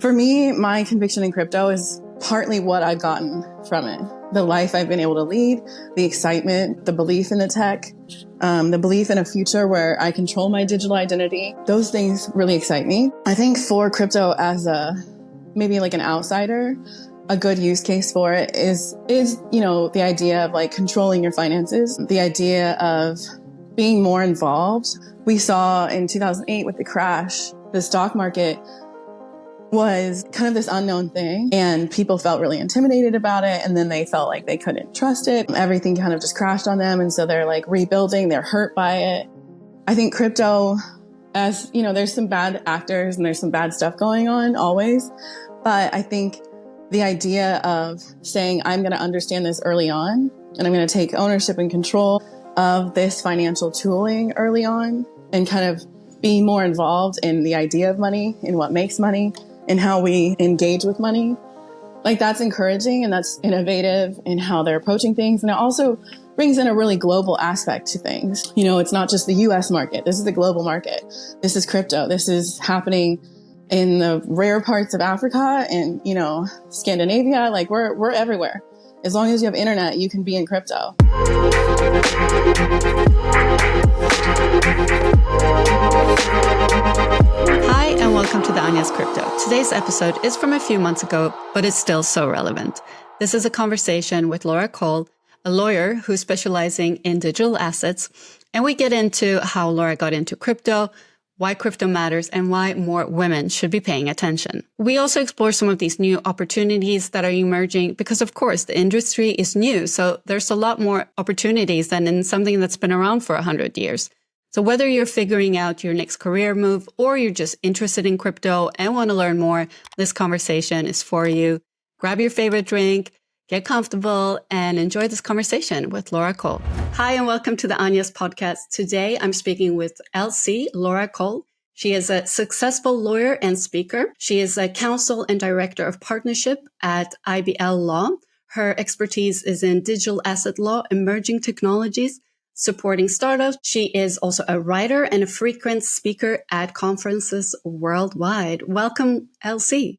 For me, my conviction in crypto is partly what I've gotten from it. The life I've been able to lead, the excitement, the belief in the tech, the belief in a future where I control my digital identity. Those things really excite me. I think for crypto as maybe like an outsider, a good use case for it is the idea of like controlling your finances, the idea of being more involved. We saw in 2008 with the crash, the stock market was kind of this unknown thing and people felt really intimidated about it. And then they felt like they couldn't trust it. Everything kind of just crashed on them. And so they're like rebuilding, they're hurt by it. I think crypto, as you know, there's some bad actors and there's some bad stuff going on always. But I think the idea of saying, I'm going to understand this early on and I'm going to take ownership and control of this financial tooling early on and kind of be more involved in the idea of money, in what makes money, and how we engage with money. Like that's encouraging and that's innovative in how they're approaching things. And it also brings in a really global aspect to things. You know, it's not just the US market. This is the global market. This is crypto. This is happening in the rare parts of Africa and, you know, Scandinavia. Like we're everywhere. As long as you have internet, you can be in crypto. Hi, and welcome to the Anyas Crypto. Today's episode is from a few months ago, but it's still so relevant. This is a conversation with Laura Cole, a lawyer who's specializing in digital assets, and we get into how Laura got into crypto, why crypto matters, and why more women should be paying attention. We also explore some of these new opportunities that are emerging because, of course, the industry is new, so there's a lot more opportunities than in something that's been around for 100 years. So whether you're figuring out your next career move or you're just interested in crypto and want to learn more, this conversation is for you. Grab your favorite drink, get comfortable, and enjoy this conversation with Laura Cole. Hi, and welcome to the Anyas podcast. Today, I'm speaking with LC, Laura Cole. She is a successful lawyer and speaker. She is a Counsel and Director of Partnership at IBL Law. Her expertise is in digital asset law, emerging technologies, supporting startups. She is also a writer and a frequent speaker at conferences worldwide. Welcome, LC.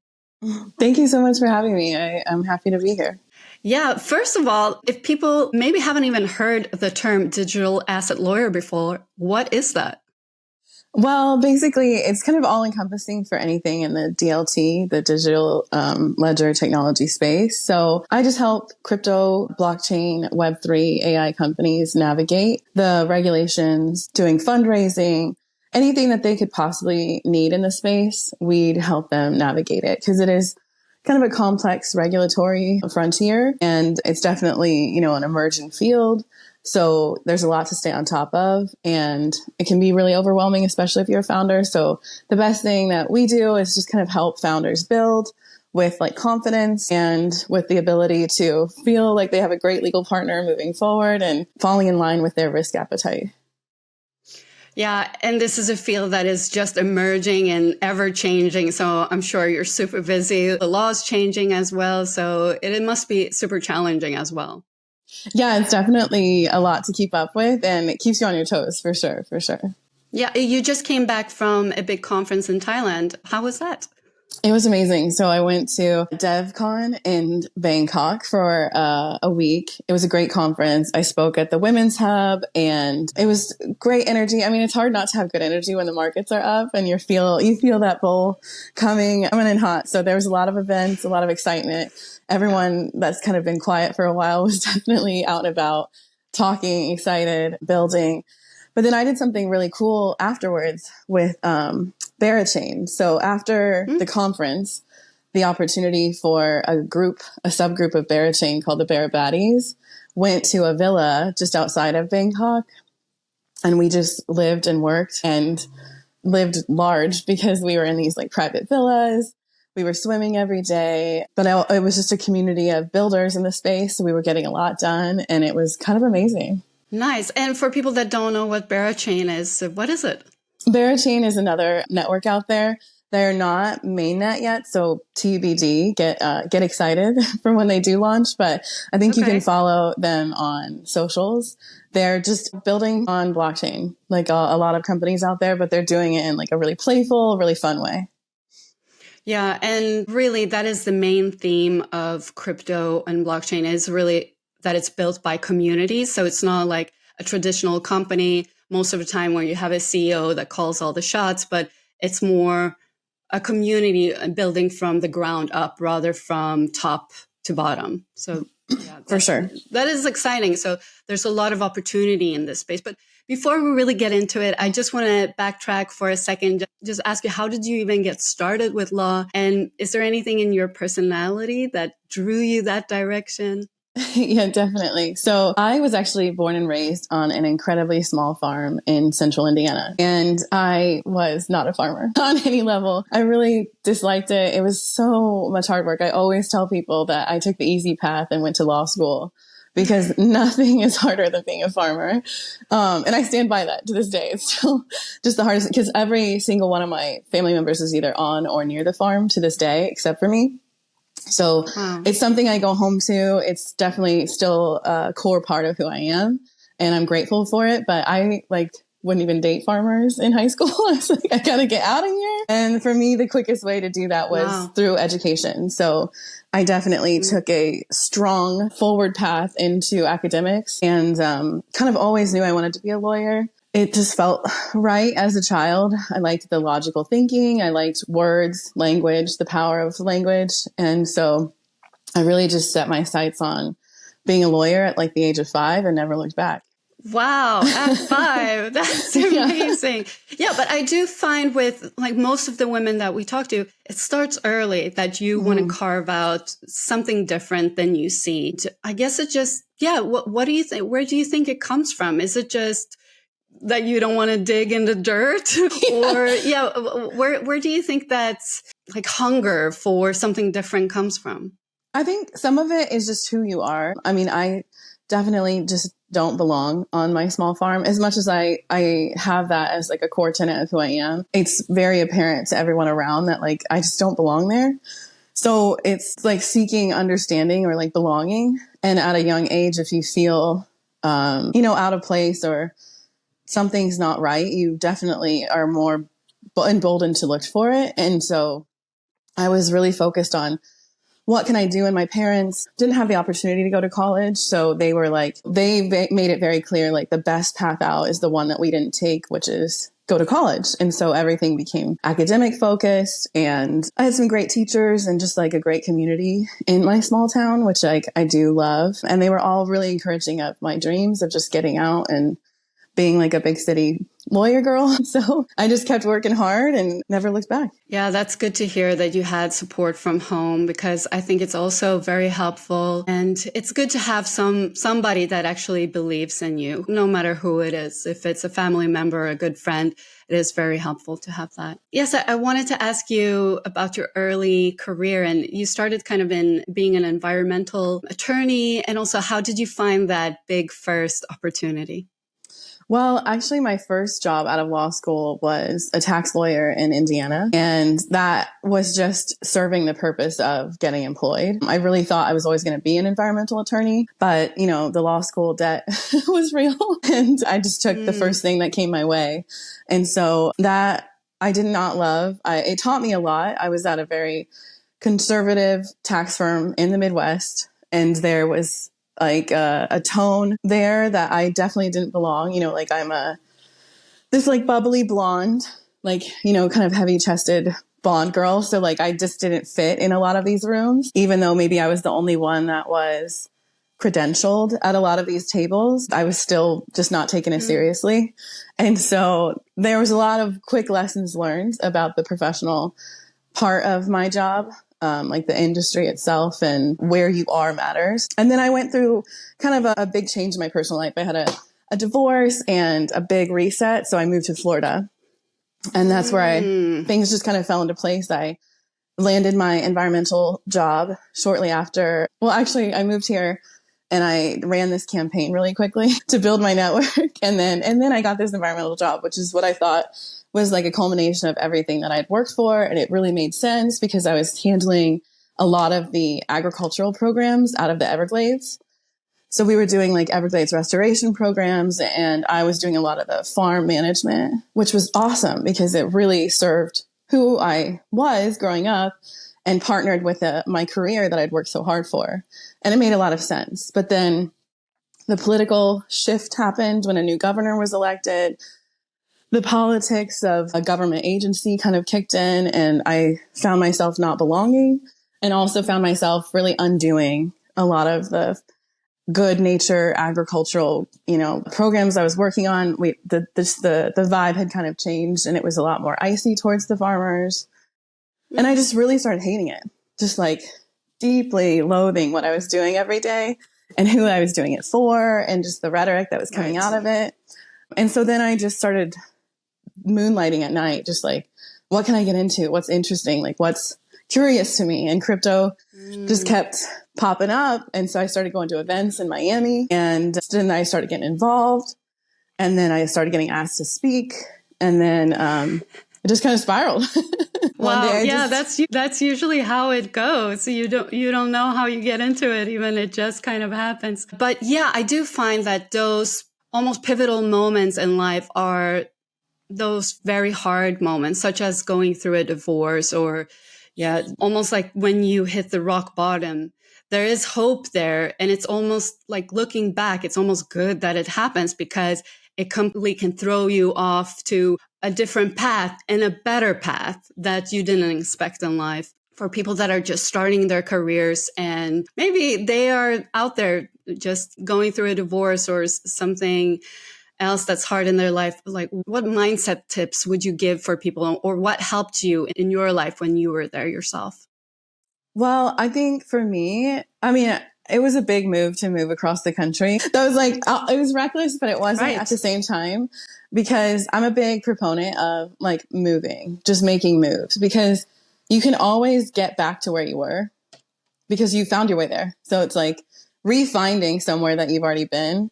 Thank you so much for having me. I'm happy to be here. Yeah, first of all, if people maybe haven't even heard the term digital asset lawyer before, what is that? Well, basically, it's kind of all encompassing for anything in the DLT, the digital ledger technology space. So I just help crypto, blockchain, Web3, AI companies navigate the regulations, doing fundraising, anything that they could possibly need in the space. We'd help them navigate it because it is kind of a complex regulatory frontier and it's definitely, you know, an emerging field. So there's a lot to stay on top of and it can be really overwhelming, especially if you're a founder. So the best thing that we do is just kind of help founders build with like confidence and with the ability to feel like they have a great legal partner moving forward and falling in line with their risk appetite. Yeah, and this is a field that is just emerging and ever changing. So I'm sure you're super busy. The law is changing as well. So it must be super challenging as well. Yeah, it's definitely a lot to keep up with and it keeps you on your toes for sure, for sure. Yeah, you just came back from a big conference in Thailand. How was that? It was amazing. So I went to DevCon in Bangkok for a week. It was a great conference. I spoke at the Women's Hub and it was great energy. I mean, it's hard not to have good energy when the markets are up and you feel that bull coming in hot. So there was a lot of events, a lot of excitement. Everyone that's kind of been quiet for a while was definitely out and about, talking, excited, building. But then I did something really cool afterwards with Berachain. So after the conference, the opportunity for a subgroup of Berachain called the Bear Baddies went to a villa just outside of Bangkok. And we just lived and worked and lived large because we were in these like private villas. We were swimming every day, but it was just a community of builders in the space. So we were getting a lot done and it was kind of amazing. Nice. And for people that don't know what Berachain is, what is it? Berachain is another network out there. They're not mainnet yet, so TBD. Get excited for when they do launch. But I think you can follow them on socials. They're just building on blockchain, like a lot of companies out there, but they're doing it in like a really playful, really fun way. Yeah. And really, that is the main theme of crypto and blockchain is really that it's built by communities. So it's not like a traditional company most of the time where you have a CEO that calls all the shots, but it's more a community building from the ground up rather from top to bottom. So yeah, For sure. that is exciting. So there's a lot of opportunity in this space. But before we really get into it, I just want to backtrack for a second, just ask you, how did you even get started with law? And is there anything in your personality that drew you that direction? Yeah, definitely. So I was actually born and raised on an incredibly small farm in central Indiana, and I was not a farmer on any level. I really disliked it. It was so much hard work. I always tell people that I took the easy path and went to law school because nothing is harder than being a farmer. And I stand by that to this day. It's still just the hardest because every single one of my family members is either on or near the farm to this day, except for me. So It's something I go home to. It's definitely still a core part of who I am, and I'm grateful for it. But I wouldn't even date farmers in high school. I was like, I gotta get out of here. And for me, the quickest way to do that was through education. So I definitely took a strong forward path into academics and kind of always knew I wanted to be a lawyer. It just felt right as a child. I liked the logical thinking. I liked words, language, the power of language. And so I really just set my sights on being a lawyer at like the age of 5 and never looked back. Wow, at 5. That's amazing. Yeah, but I do find with like most of the women that we talk to, it starts early that you want to carve out something different than you see. I guess it just, what do you think? Where do you think it comes from? Is it just that you don't want to dig in the dirt? Or where do you think that's like hunger for something different comes from? I think some of it is just who you are. I mean, I definitely just don't belong on my small farm as much as I have that as like a core tenet of who I am. It's very apparent to everyone around that like, I just don't belong there. So it's like seeking understanding or like belonging. And at a young age, if you feel, out of place or something's not right, you definitely are more emboldened to look for it. And so I was really focused on what can I do? And my parents didn't have the opportunity to go to college. So they were like, they made it very clear, like the best path out is the one that we didn't take, which is go to college. And so everything became academic focused, and I had some great teachers and just like a great community in my small town, which like I do love. And they were all really encouraging of my dreams of just getting out and being like a big city lawyer girl. So I just kept working hard and never looked back. Yeah, that's good to hear that you had support from home, because I think it's also very helpful. And it's good to have somebody that actually believes in you, no matter who it is. If it's a family member or a good friend, it is very helpful to have that. Yes, I wanted to ask you about your early career, and you started kind of in being an environmental attorney. And also, how did you find that big first opportunity? Well, actually, my first job out of law school was a tax lawyer in Indiana, and that was just serving the purpose of getting employed. I really thought I was always going to be an environmental attorney, but, the law school debt was real, and I just took the first thing that came my way. And so that I did not love. It taught me a lot. I was at a very conservative tax firm in the Midwest, and there was like a tone there that I definitely didn't belong. Like I'm this like bubbly blonde, like, kind of heavy chested blonde girl. So like I just didn't fit in a lot of these rooms, even though maybe I was the only one that was credentialed at a lot of these tables. I was still just not taking it seriously. And so there was a lot of quick lessons learned about the professional part of my job. Like the industry itself and where you are matters. And then I went through kind of a big change in my personal life. I had a divorce and a big reset. So I moved to Florida, and that's where things just kind of fell into place. I landed my environmental job shortly after. Well, actually I moved here and I ran this campaign really quickly to build my network. And then I got this environmental job, which is what I thought was like a culmination of everything that I'd worked for. And it really made sense because I was handling a lot of the agricultural programs out of the Everglades. So we were doing like Everglades restoration programs, and I was doing a lot of the farm management, which was awesome because it really served who I was growing up and partnered with my career that I'd worked so hard for. And it made a lot of sense. But then the political shift happened when a new governor was elected. The politics of a government agency kind of kicked in, and I found myself not belonging, and also found myself really undoing a lot of the good nature agricultural, programs I was working on. The vibe had kind of changed, and it was a lot more icy towards the farmers. And I just really started hating it, just like deeply loathing what I was doing every day and who I was doing it for, and just the rhetoric that was coming out of it. And so then I just started moonlighting at night, just like, what can I get into? What's interesting? Like, what's curious to me? And crypto just kept popping up. And so I started going to events in Miami, and then I started getting involved, and then I started getting asked to speak. And then it just kind of spiraled. Wow. That's usually how it goes. You don't know how you get into it, even it just kind of happens. But yeah, I do find that those almost pivotal moments in life are those very hard moments, such as going through a divorce, or almost like when you hit the rock bottom. There is hope there. And it's almost like, looking back, it's almost good that it happens, because it completely can throw you off to a different path and a better path that you didn't expect in life. For people that are just starting their careers, and maybe they are out there just going through a divorce or something else that's hard in their life, like, what mindset tips would you give for people, or what helped you in your life when you were there yourself? Well, I think for me, it was a big move to move across the country. That was like, it was reckless, but it wasn't at the same time, because I'm a big proponent of like moving, just making moves, because you can always get back to where you were because you found your way there. So it's like refinding somewhere that you've already been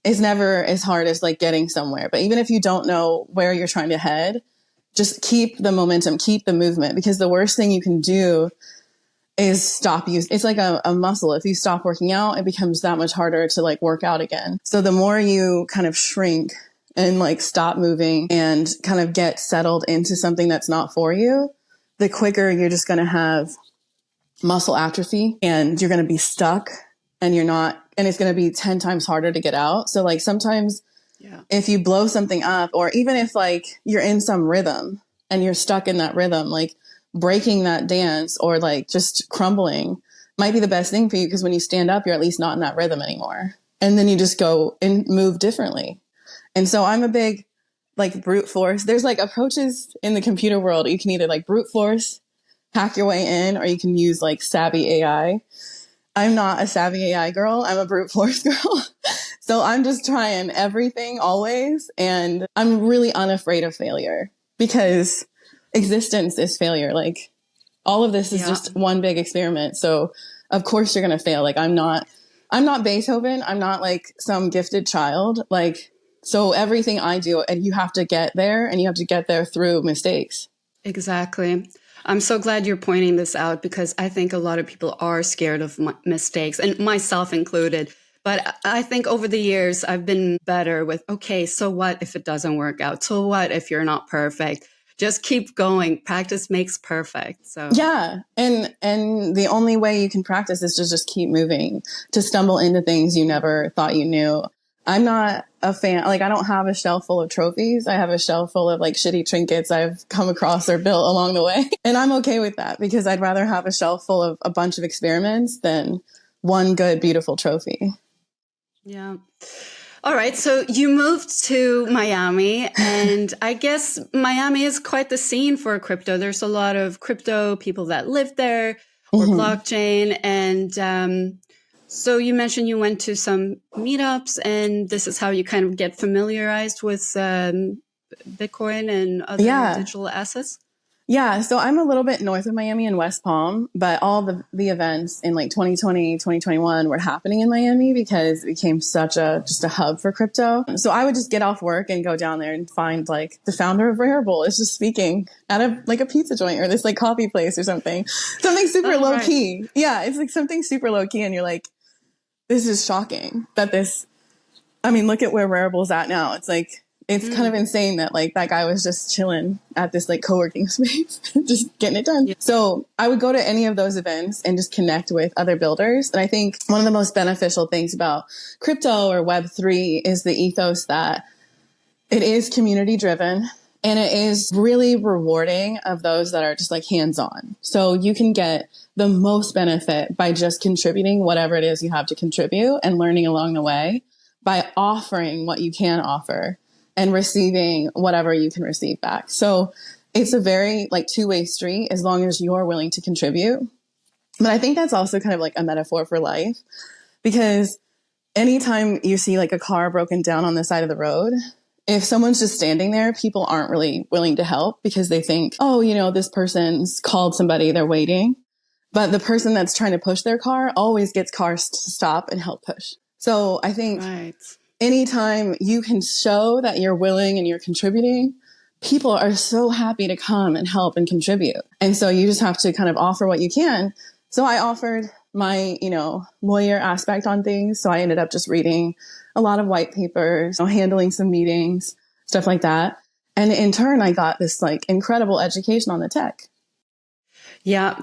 is never as hard as like getting somewhere. But even if you don't know where you're trying to head, just keep the momentum, keep the movement, because the worst thing you can do is stop you. It's like a muscle. If you stop working out, it becomes that much harder to like work out again. So the more you kind of shrink and like stop moving and kind of get settled into something that's not for you, the quicker you're just going to have muscle atrophy, and you're going to be stuck, and it's going to be 10 times harder to get out. So like sometimes if you blow something up, or even if like you're in some rhythm and you're stuck in that rhythm, like breaking that dance or like just crumbling might be the best thing for you, because when you stand up, you're at least not in that rhythm anymore. And then you just go and move differently. And so I'm a big like brute force. There's like approaches in the computer world. You can either like brute force, hack your way in, or you can use like savvy AI. I'm not a savvy AI girl. I'm a brute force girl. So I'm just trying everything always. And I'm really unafraid of failure, because existence is failure. Like all of this is just one big experiment. So of course you're going to fail. Like I'm not Beethoven. I'm not like some gifted child. Like, so everything I do, and you have to get there, and you have to get there through mistakes. Exactly. I'm so glad you're pointing this out, because I think a lot of people are scared of mistakes, and myself included. But I think over the years, I've been better with, okay, so what if it doesn't work out? So what if you're not perfect? Just keep going. Practice makes perfect. So yeah. And the only way you can practice is to just keep moving, to stumble into things you never thought you knew. I'm not a fan. Like I don't have a shelf full of trophies. I have a shelf full of like shitty trinkets I've come across or built along the way. And I'm okay with that, because I'd rather have a shelf full of a bunch of experiments than one good, beautiful trophy. Yeah. All right. So you moved to Miami, and I guess Miami is quite the scene for crypto. There's a lot of crypto people that live there, or blockchain. And so you mentioned you went to some meetups, and this is how you kind of get familiarized with Bitcoin and other digital assets. Yeah. So I'm a little bit north of Miami in West Palm, but all the events in like 2020, 2021 were happening in Miami, because it became such just a hub for crypto. So I would just get off work and go down there and find like the founder of Rarible is just speaking at like a pizza joint or this like coffee place or something super low key. Yeah. It's like something super low key. And you're like, this is shocking that look at where Rarible's at now. It's like It's kind of insane that like that guy was just chilling at this like co-working space, just getting it done. Yeah. So I would go to any of those events and just connect with other builders. And I think one of the most beneficial things about crypto or Web3 is the ethos that it is community driven and it is really rewarding of those that are just like hands-on. So you can get the most benefit by just contributing whatever it is you have to contribute and learning along the way by offering what you can offer and receiving whatever you can receive back. So it's a very like two-way street as long as you're willing to contribute. But I think that's also kind of like a metaphor for life, because anytime you see like a car broken down on the side of the road, if someone's just standing there, people aren't really willing to help because they think, oh, you know, this person's called somebody, they're waiting. But the person that's trying to push their car always gets cars to stop and help push. So I think anytime you can show that you're willing and you're contributing, people are so happy to come and help and contribute. And so you just have to kind of offer what you can. So I offered my, lawyer aspect on things. So I ended up just reading a lot of white papers, handling some meetings, stuff like that. And in turn, I got this like incredible education on the tech. Yeah.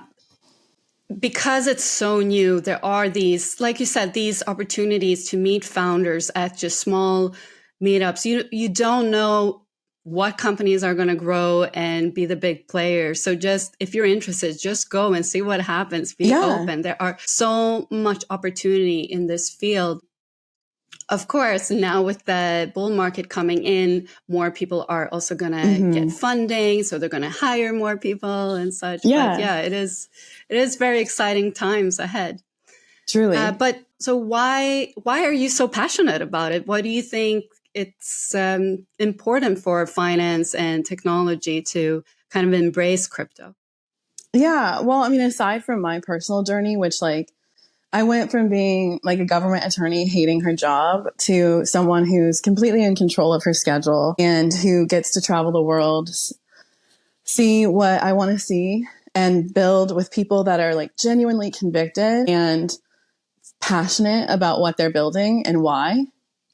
Because it's so new, there are these, like you said, these opportunities to meet founders at just small meetups. You don't know what companies are going to grow and be the big players. So just if you're interested, just go and see what happens. Be open. There are so much opportunity in this field. Of course, now with the bull market coming in, more people are also going to get funding. So they're going to hire more people and such. Yeah. But yeah, it is very exciting times ahead. Truly. But so why are you so passionate about it? Why do you think it's important for finance and technology to kind of embrace crypto? Yeah. Well, I mean, aside from my personal journey, which like I went from being like a government attorney hating her job to someone who's completely in control of her schedule and who gets to travel the world, see what I want to see and build with people that are like genuinely convicted and passionate about what they're building and why.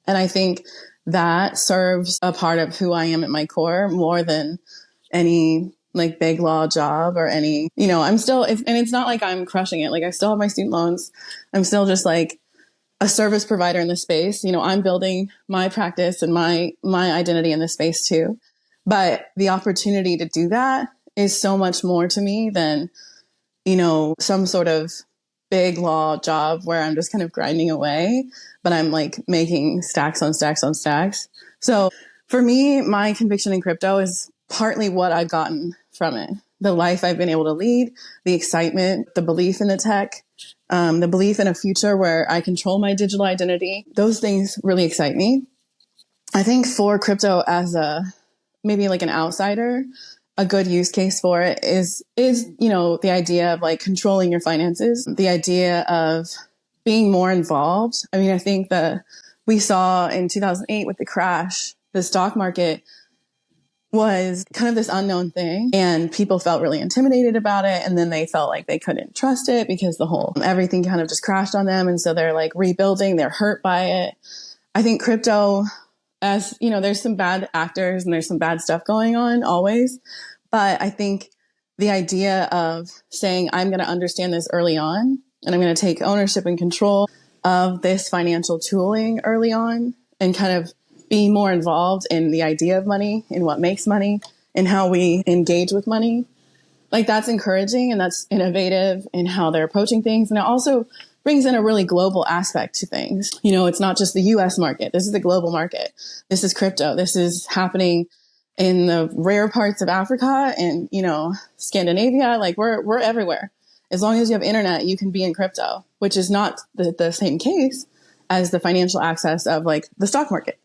And I think that serves a part of who I am at my core more than any like big law job or any, I'm still, and it's not like I'm crushing it. Like I still have my student loans. I'm still just like a service provider in the space. I'm building my practice and my identity in the space too. But the opportunity to do that is so much more to me than, some sort of big law job where I'm just kind of grinding away, but I'm like making stacks on stacks on stacks. So for me, my conviction in crypto is partly what I've gotten from it. The life I've been able to lead, the excitement, the belief in the tech, the belief in a future where I control my digital identity. Those things really excite me. I think for crypto as maybe like an outsider, a good use case for it is, the idea of like controlling your finances, the idea of being more involved. I mean, I think that we saw in 2008 with the crash, the stock market was kind of this unknown thing and people felt really intimidated about it. And then they felt like they couldn't trust it because everything kind of just crashed on them. And so they're like rebuilding, they're hurt by it. I think crypto, as there's some bad actors and there's some bad stuff going on always. But I think the idea of saying, I'm going to understand this early on and I'm going to take ownership and control of this financial tooling early on and kind of be more involved in the idea of money, in what makes money, and how we engage with money. Like that's encouraging and that's innovative in how they're approaching things. And it also brings in a really global aspect to things. It's not just the US market. This is the global market. This is crypto. This is happening in the rare parts of Africa and, Scandinavia. Like we're everywhere. As long as you have internet, you can be in crypto, which is not the same case as the financial access of like the stock market.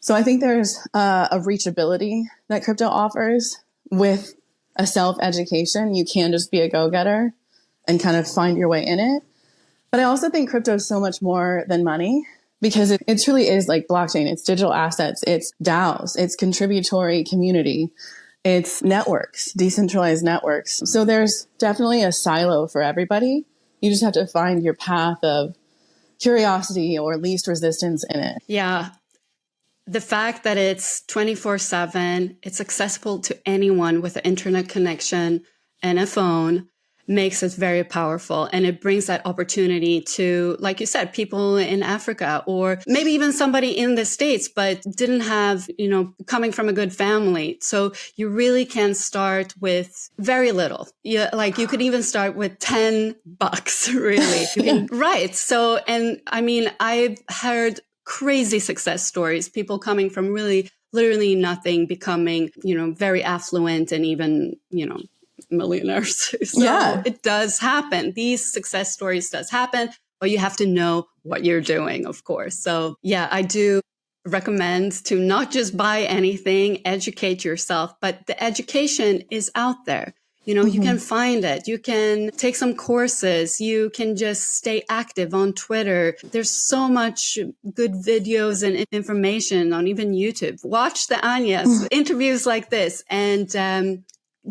So I think there's a reachability that crypto offers with a self-education. You can just be a go-getter and kind of find your way in it. But I also think crypto is so much more than money because it truly is like blockchain. It's digital assets. It's DAOs. It's contributory community. It's networks, decentralized networks. So there's definitely a silo for everybody. You just have to find your path of curiosity or least resistance in it. Yeah. the fact that it's 24/7, it's accessible to anyone with an internet connection and a phone makes it very powerful. And it brings that opportunity to, like you said, people in Africa or maybe even somebody in the States, but didn't have, coming from a good family. So you really can start with very little. Yeah, like you could even start with $10, really. You can, right. So, and I mean, I've heard crazy success stories, people coming from really literally nothing, becoming, very affluent and even, millionaires. So It does happen. These success stories does happen, but you have to know what you're doing, of course. So yeah, I do recommend to not just buy anything, educate yourself, but the education is out there. You can find it. You can take some courses. You can just stay active on Twitter. There's so much good videos and information on even YouTube. Watch the Anyas interviews like this and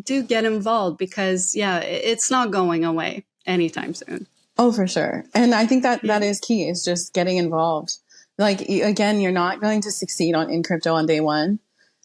do get involved because, it's not going away anytime soon. Oh, for sure. And I think that is key, is just getting involved. Like, again, you're not going to succeed in crypto on day one.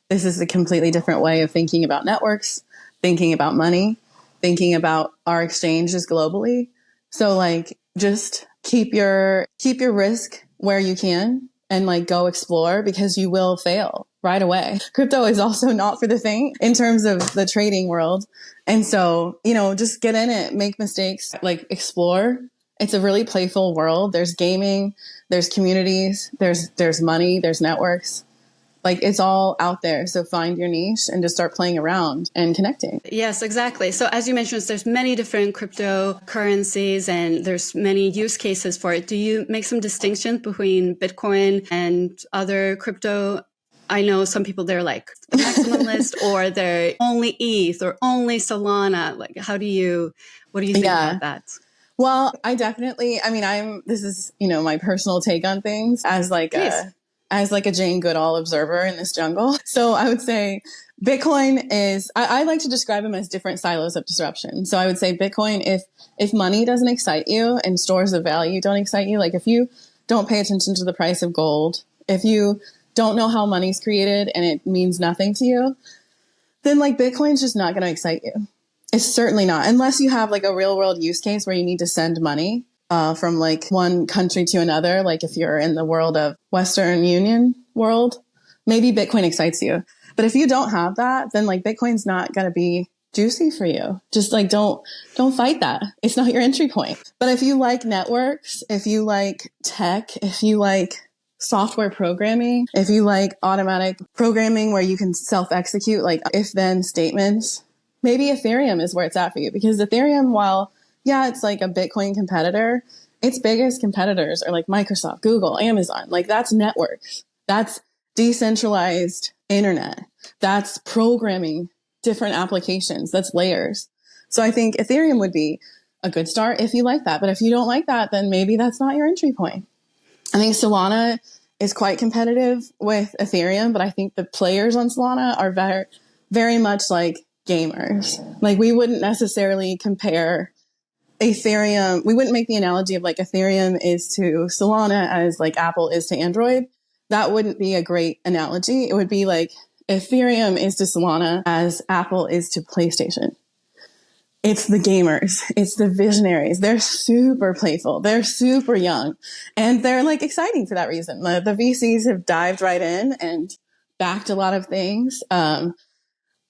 This is a completely different way of thinking about networks, thinking about money, thinking about our exchanges globally. So like, just keep your risk where you can and like go explore, because you will fail right away. Crypto is also not for the faint in terms of the trading world. And so, just get in it, make mistakes, like explore. It's a really playful world. There's gaming, there's communities, there's money, there's networks. Like, it's all out there. So find your niche and just start playing around and connecting. Yes, exactly. So as you mentioned, there's many different cryptocurrencies and there's many use cases for it. Do you make some distinctions between Bitcoin and other crypto? I know some people, they're like maximalist or they're only ETH or only Solana. Like, what do you think about that? Well, this is, my personal take on things as like a Jane Goodall observer in this jungle. So I would say Bitcoin is, I like to describe them as different silos of disruption. So I would say Bitcoin, if money doesn't excite you and stores of value don't excite you, like if you don't pay attention to the price of gold, if you don't know how money's created and it means nothing to you, then like Bitcoin's just not going to excite you. It's certainly not, unless you have like a real world use case where you need to send money from like one country to another. Like if you're in the world of Western Union world, maybe Bitcoin excites you. But if you don't have that, then like Bitcoin's not going to be juicy for you. Just like, don't fight that. It's not your entry point. But if you like networks, if you like tech, if you like software programming, if you like automatic programming where you can self-execute like if-then statements, maybe Ethereum is where it's at for you. Because Ethereum, while it's like a Bitcoin competitor, its biggest competitors are like Microsoft, Google, Amazon. Like that's networks. That's decentralized internet. That's programming different applications. That's layers. So I think Ethereum would be a good start if you like that. But if you don't like that, then maybe that's not your entry point. I think Solana is quite competitive with Ethereum, but I think the players on Solana are very, very much like gamers. Like we wouldn't necessarily compare Ethereum. We wouldn't make the analogy of like Ethereum is to Solana as like Apple is to Android. That wouldn't be a great analogy. It would be like Ethereum is to Solana as Apple is to PlayStation. It's the gamers. It's the visionaries. They're super playful. They're super young. And they're like exciting for that reason. The VCs have dived right in and backed a lot of things.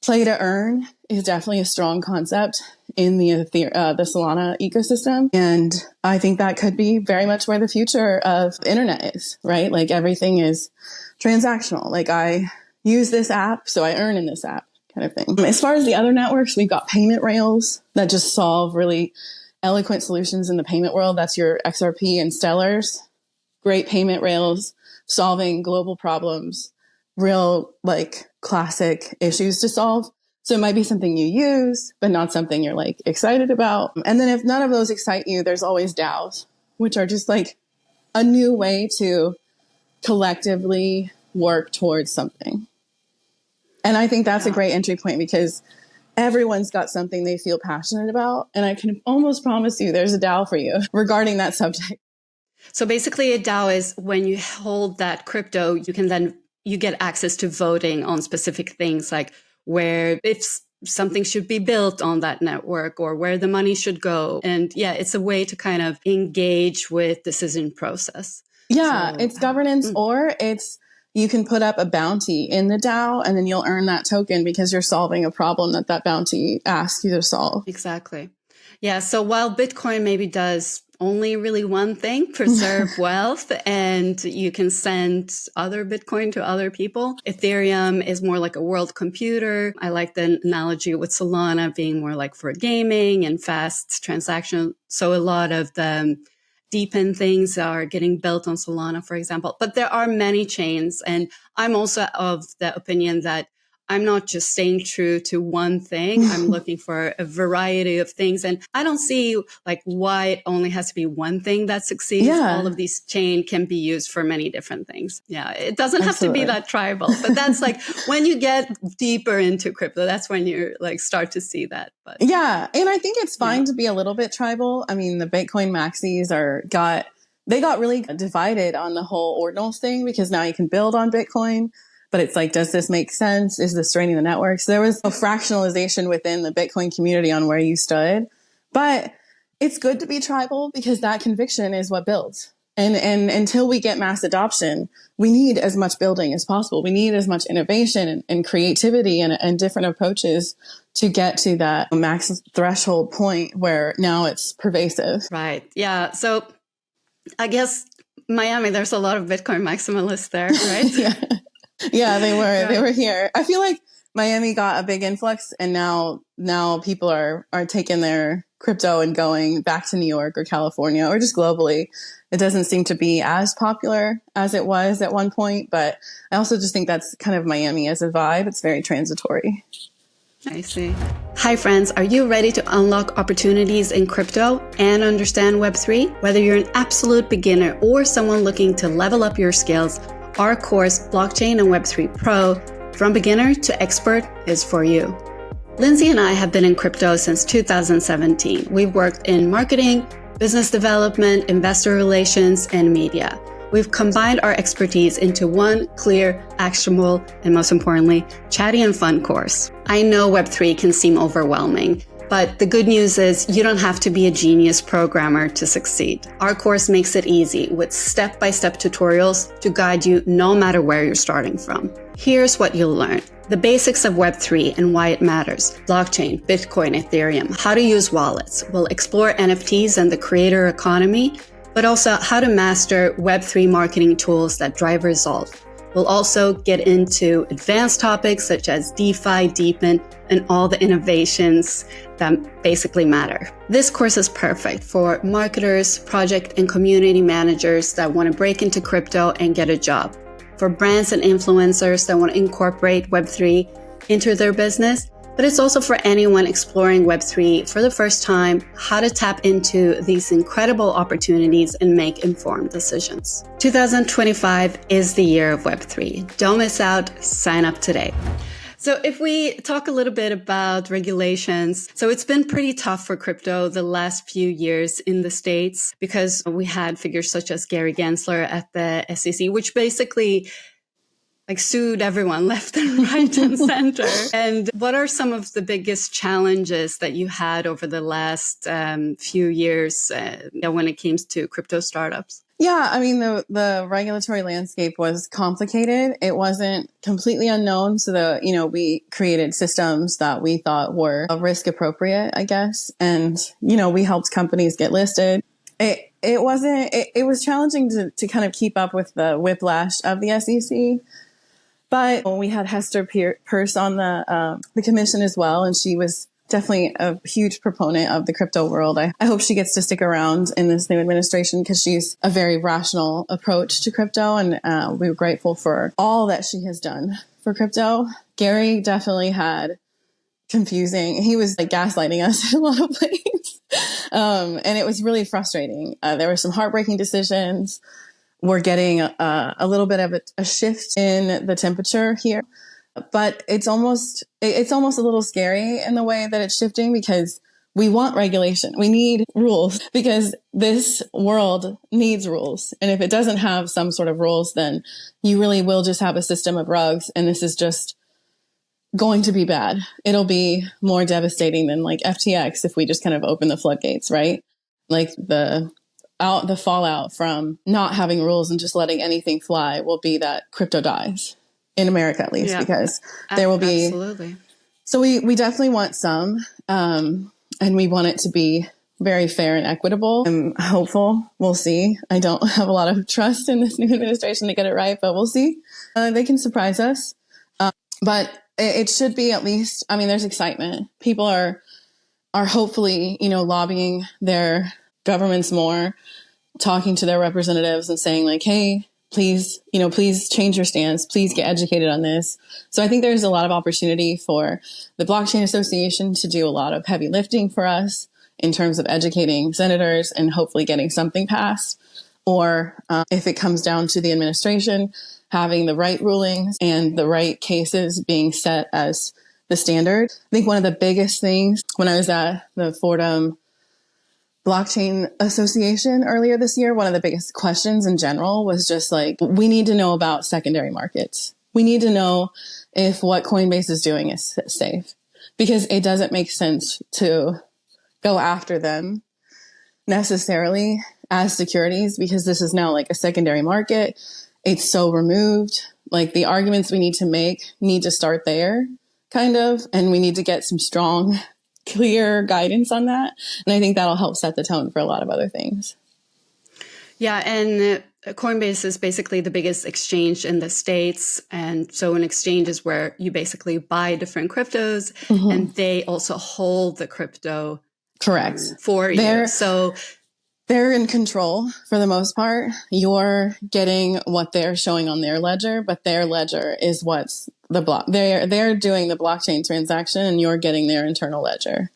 Play to earn is definitely a strong concept in the Solana ecosystem. And I think that could be very much where the future of the internet is, right? Like everything is transactional. Like I use this app, so I earn in this app kind of thing. As far as the other networks, we've got payment rails that just solve really eloquent solutions in the payment world. That's your XRP and Stellars. Great payment rails solving global problems, real like classic issues to solve. So it might be something you use, but not something you're like excited about. And then if none of those excite you, there's always DAOs, which are just like a new way to collectively work towards something. And I think that's a great entry point because everyone's got something they feel passionate about. And I can almost promise you there's a DAO for you regarding that subject. So basically a DAO is when you hold that crypto, you can then you get access to voting on specific things, like where if something should be built on that network or where the money should go. And yeah, it's a way to kind of engage with decision process. Yeah, it's governance, or it's you can put up a bounty in the DAO and then you'll earn that token because you're solving a problem that bounty asks you to solve. Exactly. Yeah. So while Bitcoin maybe does only really one thing, preserve wealth, and you can send other Bitcoin to other people, Ethereum is more like a world computer. I like the analogy with Solana being more like for gaming and fast transaction. So a lot of the deepen things are getting built on Solana, for example. But there are many chains. And I'm also of the opinion that I'm not just staying true to one thing. I'm looking for a variety of things. And I don't see like why it only has to be one thing that succeeds. Yeah. All of these chain can be used for many different things. Yeah. It doesn't have to be that tribal, but that's like when you get deeper into crypto, that's when you like start to see that. But yeah. And I think it's fine to be a little bit tribal. I mean, the Bitcoin maxis they got really divided on the whole ordinals thing because now you can build on Bitcoin. But it's like, does this make sense? Is this draining the network? So there was a fractionalization within the Bitcoin community on where you stood. But it's good to be tribal because that conviction is what builds. And until we get mass adoption, we need as much building as possible. We need as much innovation and creativity and different approaches to get to that max threshold point where now it's pervasive. Right. Yeah. So I guess Miami, there's a lot of Bitcoin maximalists there, right? Yeah. Yeah, they were here. I feel like Miami got a big influx and now people are taking their crypto and going back to New York or California or just globally. It doesn't seem to be as popular as it was at one point, but I also just think that's kind of Miami as a vibe. It's very transitory. I see. Hi friends, are you ready to unlock opportunities in crypto and understand Web3? Whether you're an absolute beginner or someone looking to level up your skills, our course, Blockchain and Web3 Pro, From Beginner to Expert, is for you. Lindsay and I have been in crypto since 2017. We've worked in marketing, business development, investor relations, and media. We've combined our expertise into one clear, actionable, and most importantly, chatty and fun course. I know Web3 can seem overwhelming, but the good news is you don't have to be a genius programmer to succeed. Our course makes it easy with step-by-step tutorials to guide you no matter where you're starting from. Here's what you'll learn. The basics of Web3 and why it matters. Blockchain, Bitcoin, Ethereum, how to use wallets. We'll explore NFTs and the creator economy, but also how to master Web3 marketing tools that drive results. We'll also get into advanced topics such as DeFi, Deepen, and all the innovations that basically matter. This course is perfect for marketers, project and community managers that want to break into crypto and get a job, for brands and influencers that want to incorporate Web3 into their business, but it's also for anyone exploring Web3 for the first time, how to tap into these incredible opportunities and make informed decisions. 2025 is the year of Web3. Don't miss out. Sign up today. So if we talk a little bit about regulations, so it's been pretty tough for crypto the last few years in the States because we had figures such as Gary Gensler at the SEC, which basically sued everyone left and right and center. And what are some of the biggest challenges that you had over the last few years when it comes to crypto startups? Yeah, I mean, the regulatory landscape was complicated. It wasn't completely unknown. So we created systems that we thought were risk appropriate, I guess. And, we helped companies get listed. It was challenging to kind of keep up with the whiplash of the SEC. But we had Hester Peirce on the commission as well, and she was definitely a huge proponent of the crypto world. I hope she gets to stick around in this new administration because she's a very rational approach to crypto, and we're grateful for all that she has done for crypto. Gary definitely had confusing. He was gaslighting us in a lot of ways, and it was really frustrating. There were some heartbreaking decisions. We're getting a little bit of a shift in the temperature here, but it's almost a little scary in the way that it's shifting because we want regulation. We need rules because this world needs rules. And if it doesn't have some sort of rules, then you really will just have a system of rugs. And this is just going to be bad. It'll be more devastating than like FTX if we just kind of open the floodgates, right? Like the fallout from not having rules and just letting anything fly will be that crypto dies in America, at least, because there will be. Absolutely. So we definitely want some, and we want it to be very fair and equitable. I'm hopeful. We'll see. I don't have a lot of trust in this new administration to get it right, but we'll see. They can surprise us. But it should be at least, I mean, there's excitement. People are hopefully, lobbying their governments more, talking to their representatives and saying like, hey, please change your stance. Please get educated on this. So I think there's a lot of opportunity for the Blockchain Association to do a lot of heavy lifting for us in terms of educating senators and hopefully getting something passed. Or if it comes down to the administration, having the right rulings and the right cases being set as the standard. I think one of the biggest things when I was at the Fordham Blockchain Association earlier this year, one of the biggest questions in general was just like, we need to know about secondary markets. We need to know if what Coinbase is doing is safe, because it doesn't make sense to go after them necessarily as securities, because this is now like a secondary market. It's so removed. Like the arguments we need to make need to start there, kind of, and we need to get some strong, clear guidance on that. And I think that'll help set the tone for a lot of other things. Yeah, and Coinbase is basically the biggest exchange in the States. And so an exchange is where you basically buy different cryptos, and they also hold the crypto. Correct. For you. So they're in control for the most part. You're getting what they're showing on their ledger, but their ledger is what's the block. They're doing the blockchain transaction, and you're getting their internal ledger.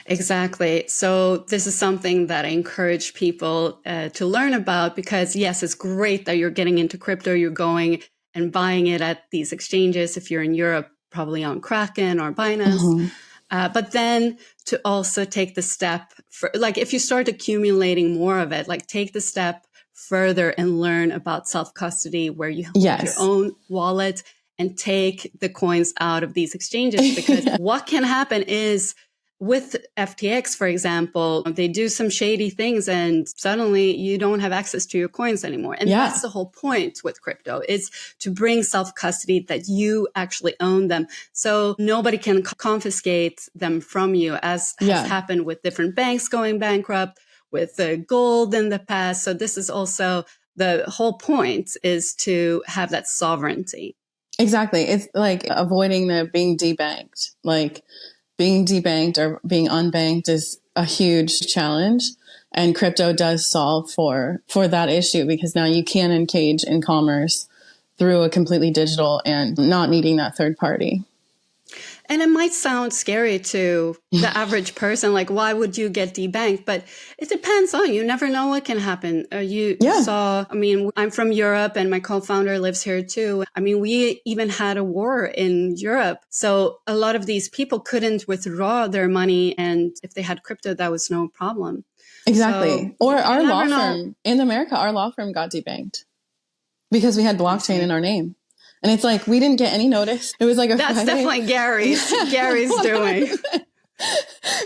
Exactly. So this is something that I encourage people to learn about, because yes, it's great that you're getting into crypto. You're going and buying it at these exchanges. If you're in Europe, probably on Kraken or Binance. But then to also take the step for, like, if you start accumulating more of it, like take the step further and learn about self-custody, where you hold your own wallet and take the coins out of these exchanges. Because what can happen is, with FTX, for example, they do some shady things and suddenly you don't have access to your coins anymore. And that's the whole point with crypto, is to bring self-custody, that you actually own them. So nobody can confiscate them from you, as has happened with different banks going bankrupt, with gold in the past. So this is also the whole point, is to have that sovereignty. Exactly. It's like avoiding the being debanked. Like, being debanked or being unbanked is a huge challenge. And crypto does solve for that issue, because now you can engage in commerce through a completely digital and not needing that third party. And it might sound scary to the average person, like, why would you get debanked? But it depends on, you never know what can happen. You saw, I mean, I'm from Europe and my co-founder lives here too. I mean, we even had a war in Europe. So a lot of these people couldn't withdraw their money. And if they had crypto, that was no problem. Exactly. So, or our law firm in America, our law firm got debanked because we had blockchain in our name. And it's like, we didn't get any notice. It was like a That's Friday. Definitely Gary's doing.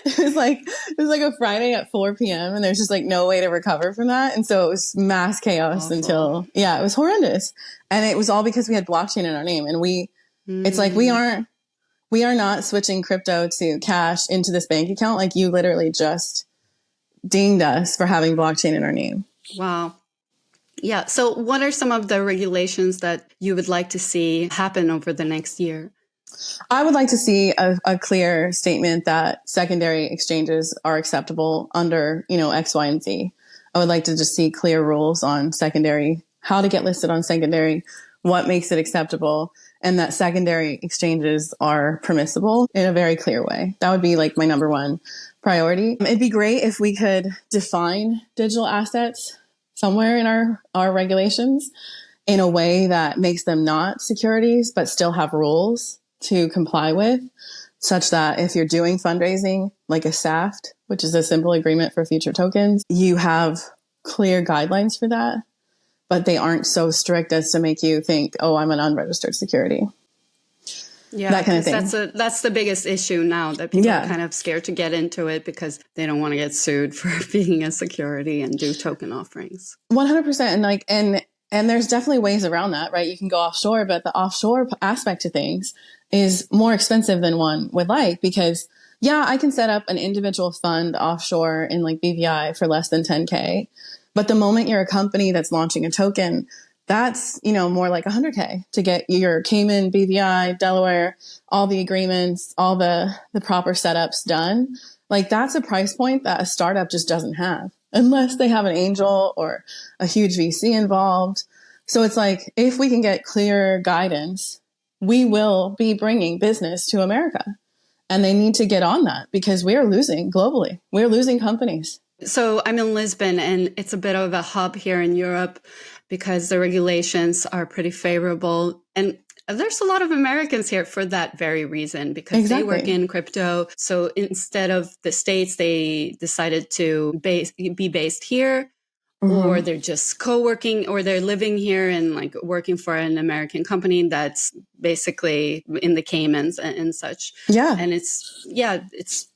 It was like a Friday at 4 p.m. and there's just like no way to recover from that. And so it was mass chaos until, it was horrendous. And it was all because we had blockchain in our name. And it's like, we are not switching crypto to cash into this bank account. Like, you literally just dinged us for having blockchain in our name. Wow. Yeah. So what are some of the regulations that you would like to see happen over the next year? I would like to see a clear statement that secondary exchanges are acceptable under, X, Y, and Z. I would like to just see clear rules on secondary, how to get listed on secondary, what makes it acceptable, and that secondary exchanges are permissible in a very clear way. That would be like my number one priority. It'd be great if we could define digital assets somewhere in our regulations in a way that makes them not securities, but still have rules to comply with. such that if you're doing fundraising, like a SAFT, which is a simple agreement for future tokens, you have clear guidelines for that, but they aren't so strict as to make you think, oh, I'm an unregistered security. Yeah, that kind of thing. That's the biggest issue now, that people are kind of scared to get into it because they don't want to get sued for being a security and do token offerings. 100%. And there's definitely ways around that, right? You can go offshore, but the offshore aspect of things is more expensive than one would like, because I can set up an individual fund offshore in like BVI for less than 10K. But the moment you're a company that's launching a token, that's, more like 100K to get your Cayman, BVI, Delaware, all the agreements, all the proper setups done. Like, that's a price point that a startup just doesn't have unless they have an angel or a huge VC involved. So it's like, if we can get clear guidance, we will be bringing business to America. And they need to get on that, because we are losing globally. We're losing companies. So I'm in Lisbon, and it's a bit of a hub here in Europe because the regulations are pretty favorable. And there's a lot of Americans here for that very reason, because they work in crypto. So instead of the States, they decided to be based here, or they're just co-working, or they're living here and like working for an American company that's basically in the Caymans and such. Yeah. And it's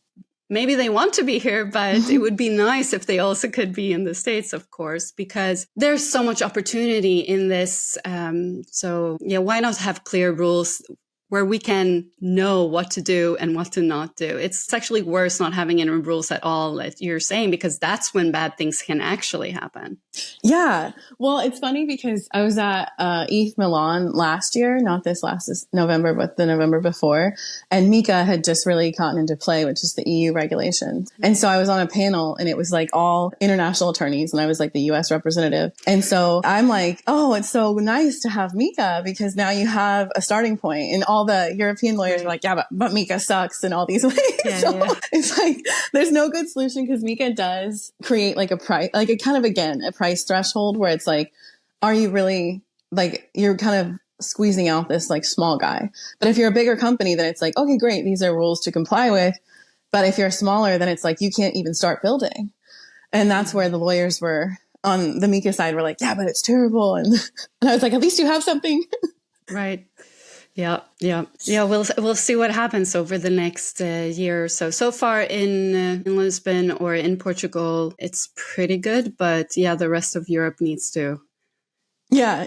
maybe they want to be here, but it would be nice if they also could be in the States, of course, because there's so much opportunity in this. Why not have clear rules where we can know what to do and what to not do? It's actually worse not having any rules at all, as you're saying, because that's when bad things can actually happen. Yeah. Well, it's funny because I was at ETH Milan last year, not this November, but the November before. And MiCA had just really gotten into play, which is the EU regulations. And so I was on a panel, and it was like all international attorneys, and I was like the US representative. And so I'm like, oh, it's so nice to have MiCA, because now you have a starting point. And all the European lawyers are like, yeah, but MiCA sucks in all these ways. It's like, there's no good solution, because MiCA does create like a price, like a kind of, again, a price threshold where it's like, are you really, like, you're kind of squeezing out this like small guy. But if you're a bigger company, then it's like, okay, great, these are rules to comply with. But if you're smaller, then it's like, you can't even start building. And that's where the lawyers were on the MiCA side were like, yeah, but it's terrible. And I was like, at least you have something. Right. Yeah. We'll see what happens over the next year or so. So far in Lisbon or in Portugal, it's pretty good, but the rest of Europe needs to. Yeah.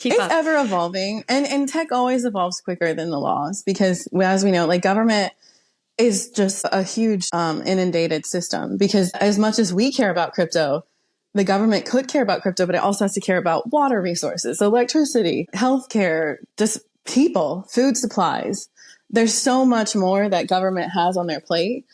Keep it's up. Ever evolving, and tech always evolves quicker than the laws, because as we know, like, government is just a huge inundated system, because as much as we care about crypto, the government could care about crypto, but it also has to care about water resources, electricity, healthcare, just people, food supplies. There's so much more that government has on their plate.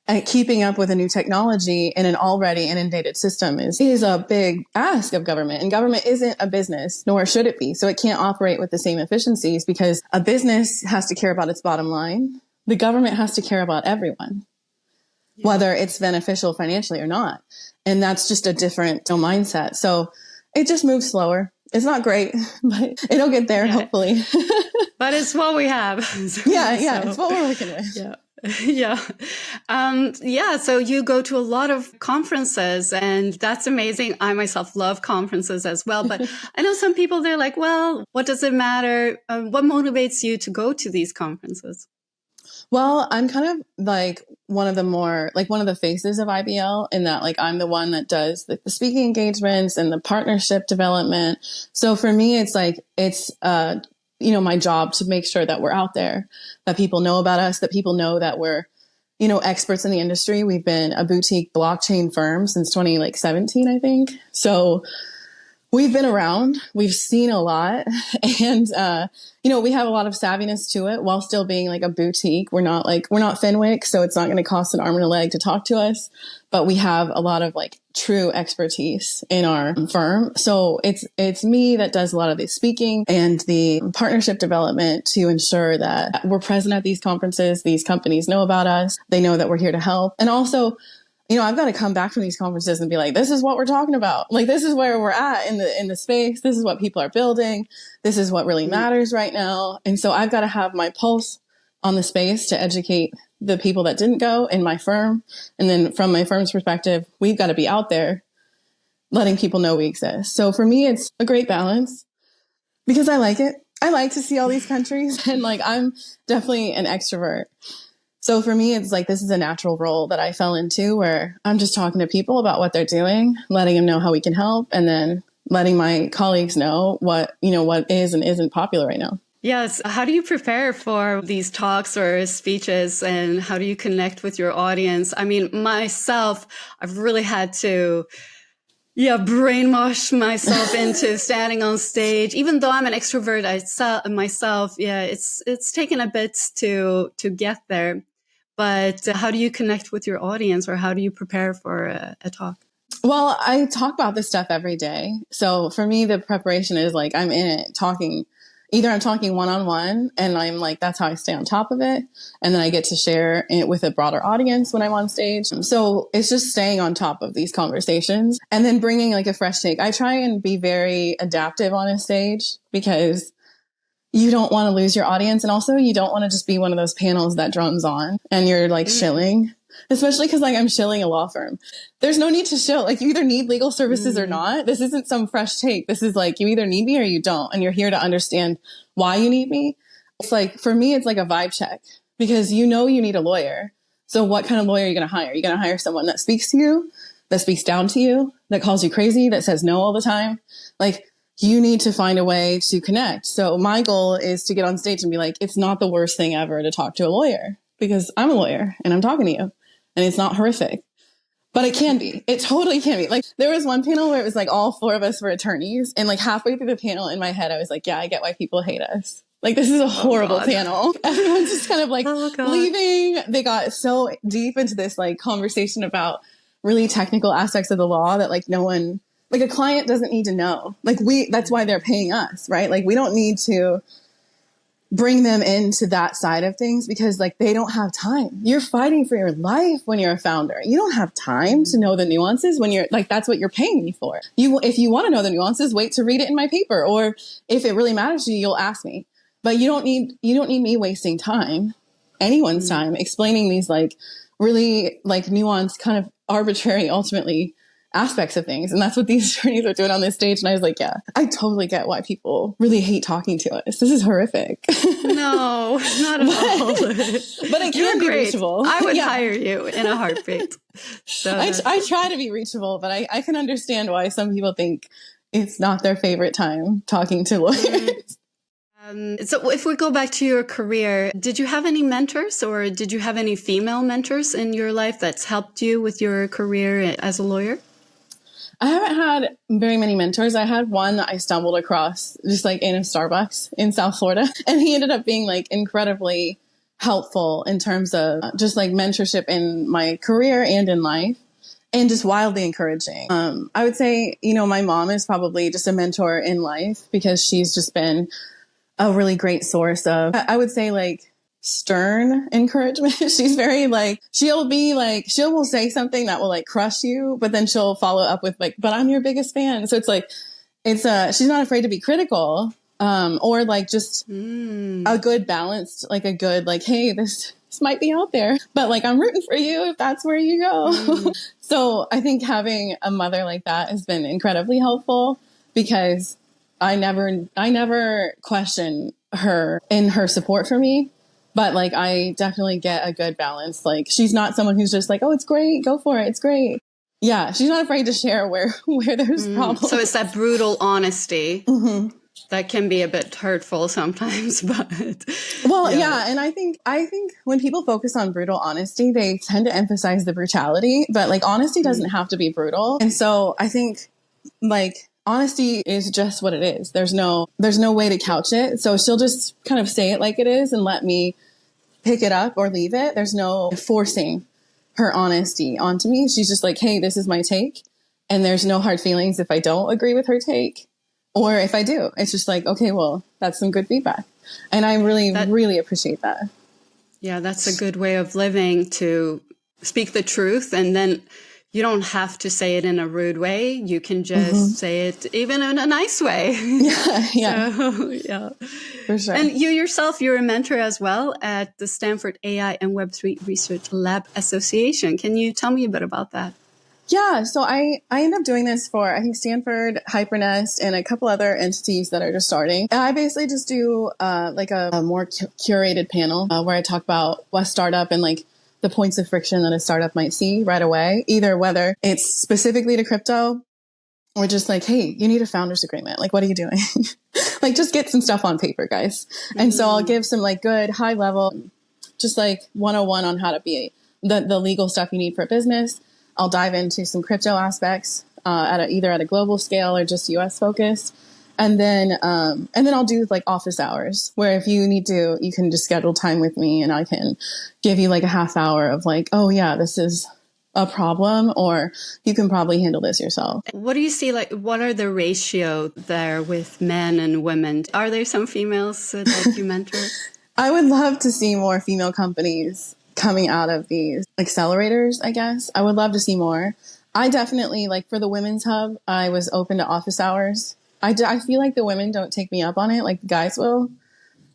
And keeping up with a new technology in an already inundated system is a big ask of government. And government isn't a business, nor should it be. So it can't operate with the same efficiencies, because a business has to care about its bottom line. The government has to care about everyone, whether it's beneficial financially or not. And that's just a different mindset. So it just moves slower. It's not great, but it'll get there, hopefully. But it's what we have. It's what we're working with. So you go to a lot of conferences, and that's amazing. I myself love conferences as well. But I know some people, they're like, well, what does it matter? What motivates you to go to these conferences? Well, I'm kind of like one of the faces of IBL, in that, like, I'm the one that does the speaking engagements and the partnership development. So for me, it's like, it's, my job to make sure that we're out there, that people know about us, that people know that we're, experts in the industry. We've been a boutique blockchain firm since 2017, I think. So we've been around, we've seen a lot, and, we have a lot of savviness to it while still being like a boutique. We're not Fenwick, so it's not going to cost an arm and a leg to talk to us, but we have a lot of like true expertise in our firm. So it's me that does a lot of the speaking and the partnership development to ensure that we're present at these conferences. These companies know about us. They know that we're here to help. And also, I've got to come back from these conferences and be like, this is what we're talking about. Like, this is where we're at in the space. This is what people are building. This is what really matters right now. And so I've got to have my pulse on the space to educate the people that didn't go in my firm. And then from my firm's perspective, we've got to be out there letting people know we exist. So for me, it's a great balance because I like it. I like to see all these countries and like, I'm definitely an extrovert. So for me, it's like, this is a natural role that I fell into where I'm just talking to people about what they're doing, letting them know how we can help, and then letting my colleagues know what is and isn't popular right now. Yes. How do you prepare for these talks or speeches, and how do you connect with your audience? I mean, myself, I've really had to brainwash myself into standing on stage. Even though I'm an extrovert myself, it's taken a bit to get there. But how do you connect with your audience, or how do you prepare for a talk? Well, I talk about this stuff every day. So for me, the preparation is like, I'm in it talking. Either I'm talking one-on-one and I'm like, that's how I stay on top of it. And then I get to share it with a broader audience when I'm on stage. So it's just staying on top of these conversations and then bringing like a fresh take. I try and be very adaptive on a stage because you don't want to lose your audience. And also you don't want to just be one of those panels that drums on and you're like shilling, especially because like I'm shilling a law firm. There's no need to shill. Like you either need legal services or not. This isn't some fresh take. This is like, you either need me or you don't. And you're here to understand why you need me. It's like, for me, it's like a vibe check because you need a lawyer. So what kind of lawyer are you going to hire? You're going to hire someone that speaks to you, that speaks down to you, that calls you crazy, that says no all the time. Like, you need to find a way to connect. So my goal is to get on stage and be like, it's not the worst thing ever to talk to a lawyer because I'm a lawyer and I'm talking to you and it's not horrific, but it can be. It totally can be. Like there was one panel where it was like all four of us were attorneys and like halfway through the panel in my head, I was like, yeah, I get why people hate us. Like this is a horrible panel. Everyone's just kind of like leaving. They got so deep into this like conversation about really technical aspects of the law that like no one, like a client doesn't need to know. Like that's why they're paying us, right? Like we don't need to bring them into that side of things because like they don't have time. You're fighting for your life when you're a founder. You don't have time to know the nuances when you're like, that's what you're paying me for. If you want to know the nuances, wait to read it in my paper. Or if it really matters to you, you'll ask me. But you don't need me wasting time, anyone's time, explaining these like really like nuanced kind of arbitrary, ultimately aspects of things. And that's what these attorneys are doing on this stage. And I was like, yeah, I totally get why people really hate talking to us. This is horrific. No, not at all. But it can be reachable. I would hire you in a heartbeat. So I try to be reachable, but I can understand why some people think it's not their favorite time talking to lawyers. So if we go back to your career, did you have any mentors or did you have any female mentors in your life that's helped you with your career as a lawyer? I haven't had very many mentors. I had one that I stumbled across just like in a Starbucks in South Florida. And he ended up being like incredibly helpful in terms of just like mentorship in my career and in life and just wildly encouraging. I would say, my mom is probably just a mentor in life because she's just been a really great source of, I would say like stern encouragement. She's very like, she will say something that will like crush you, but then she'll follow up with like, but I'm your biggest fan. So it's like, she's not afraid to be critical, or like just a good balance, like a good, like, hey, this might be out there, but like, I'm rooting for you if that's where you go. So I think having a mother like that has been incredibly helpful because I never question her in her support for me. But like, I definitely get a good balance. Like, she's not someone who's just like, oh, it's great. Go for it. It's great. Yeah. She's not afraid to share where there's problems. So it's that brutal honesty that can be a bit hurtful sometimes, but. Well, yeah. And I think when people focus on brutal honesty, they tend to emphasize the brutality, but like honesty doesn't have to be brutal. And so I think like honesty is just what it is. There's no way to couch it. So she'll just kind of say it like it is and let me pick it up or leave it. There's no forcing her honesty onto me. She's just like, hey, this is my take. And there's no hard feelings if I don't agree with her take or if I do. It's just like, okay, well, that's some good feedback. And I really appreciate that. Yeah, that's a good way of living, to speak the truth and then you don't have to say it in a rude way. You can just say it even in a nice way. Yeah. So, yeah. For sure. And you yourself, you're a mentor as well at the Stanford AI and Web3 Research Lab Association. Can you tell me a bit about that? Yeah, so I end up doing this for, I think, Stanford, Hypernest, and a couple other entities that are just starting. And I basically just do like a more curated panel where I talk about what startup and like the points of friction that a startup might see right away, either whether it's specifically to crypto or just like, hey, you need a founder's agreement. Like, what are you doing? Like, just get some stuff on paper, guys. And so I'll give some like good high level, just like 101 on how to be the legal stuff you need for a business. I'll dive into some crypto aspects either at a global scale or just US focused. And then I'll do like office hours where if you need to, you can just schedule time with me and I can give you like a half hour of like, oh yeah, this is a problem, or you can probably handle this yourself. What do you see? Like, what are the ratio there with men and women? Are there some females that you mentor? I would love to see more female companies coming out of these accelerators, I guess. I would love to see more. I definitely, like for the Women's Hub, I was open to office hours. I feel like the women don't take me up on it like the guys will.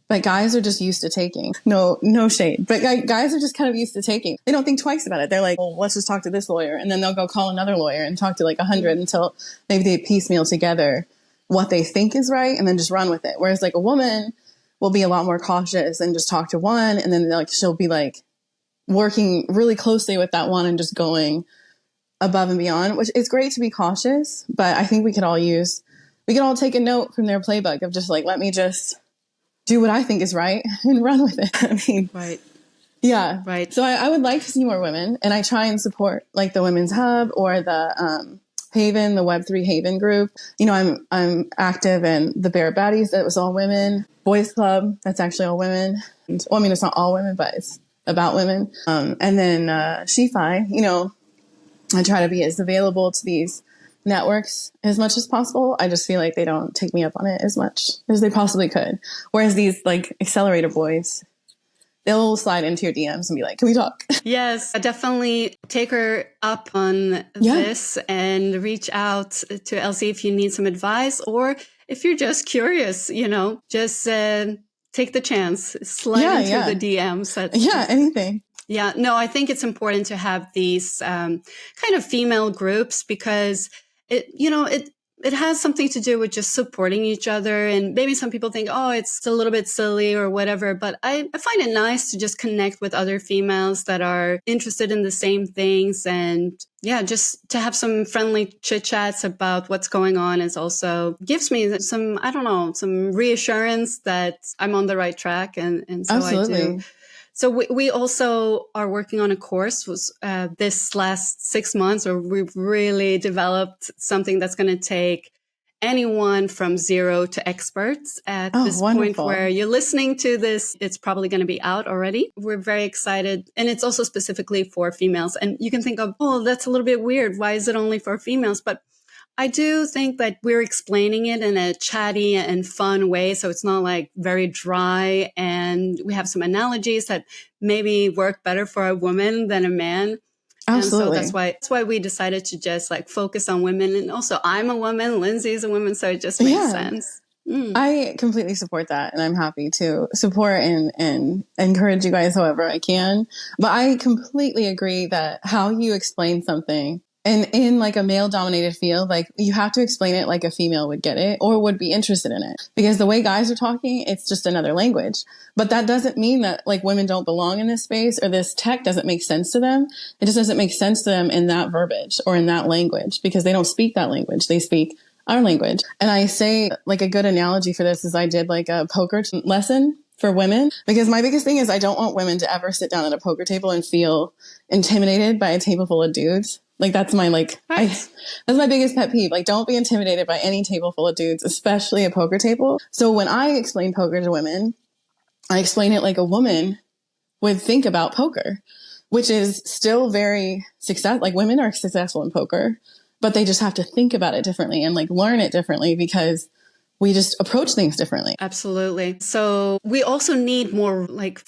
But guys are just used to taking. No shade. But guys are just kind of used to taking. They don't think twice about it. They're like, well, let's just talk to this lawyer. And then they'll go call another lawyer and talk to like 100 until maybe they piecemeal together what they think is right and then just run with it. Whereas like a woman will be a lot more cautious and just talk to one. And then like she'll be like working really closely with that one and just going above and beyond, which is great to be cautious. But I think we could all take a note from their playbook of just like, let me just do what I think is right and run with it. I mean, right. Yeah. Right. So I would like to see more women, and I try and support like the Women's Hub or the Haven, the Web3 Haven group. You know, I'm active in the Bear Baddies. That was all women. Boys Club. That's actually all women. Well, I mean, it's not all women, but it's about women. And then SheFi, you know, I try to be as available to these networks as much as possible. I just feel like they don't take me up on it as much as they possibly could. Whereas these like accelerator boys, they'll slide into your DMs and be like, can we talk? Yes, I definitely take her up on this and reach out to Elsie if you need some advice, or if you're just curious, you know, just take the chance, slide into the DMs. Anything. Yeah, no, I think it's important to have these kind of female groups because it has something to do with just supporting each other. And maybe some people think, oh, it's a little bit silly or whatever. But I find it nice to just connect with other females that are interested in the same things. And yeah, just to have some friendly chit chats about what's going on is also gives me some reassurance that I'm on the right track. And so Absolutely. I do. So we also are working on a course this last 6 months, where we've really developed something that's going to take anyone from zero to experts at this point where you're listening to this. It's probably going to be out already. We're very excited. And it's also specifically for females. And you can think of, oh, that's a little bit weird. Why is it only for females? But I do think that we're explaining it in a chatty and fun way. So it's not like very dry. And we have some analogies that maybe work better for a woman than a man. Absolutely. And so that's why we decided to just like focus on women. And also I'm a woman, Lindsay's a woman. So it just makes sense. I completely support that. And I'm happy to support and encourage you guys however I can. But I completely agree that how you explain something, and in like a male dominated field, like you have to explain it like a female would get it or would be interested in it, because the way guys are talking, it's just another language. But that doesn't mean that like women don't belong in this space or this tech doesn't make sense to them. It just doesn't make sense to them in that verbiage or in that language, because they don't speak that language. They speak our language. And I say like a good analogy for this is I did like a poker lesson for women, because my biggest thing is I don't want women to ever sit down at a poker table and feel intimidated by a table full of dudes. Like that's my that's my biggest pet peeve. Like, don't be intimidated by any table full of dudes, especially a poker table. So when I explain poker to women, I explain it like a woman would think about poker, which is still very successful. Like women are successful in poker, but they just have to think about it differently and like learn it differently, because we just approach things differently. Absolutely. So we also need more like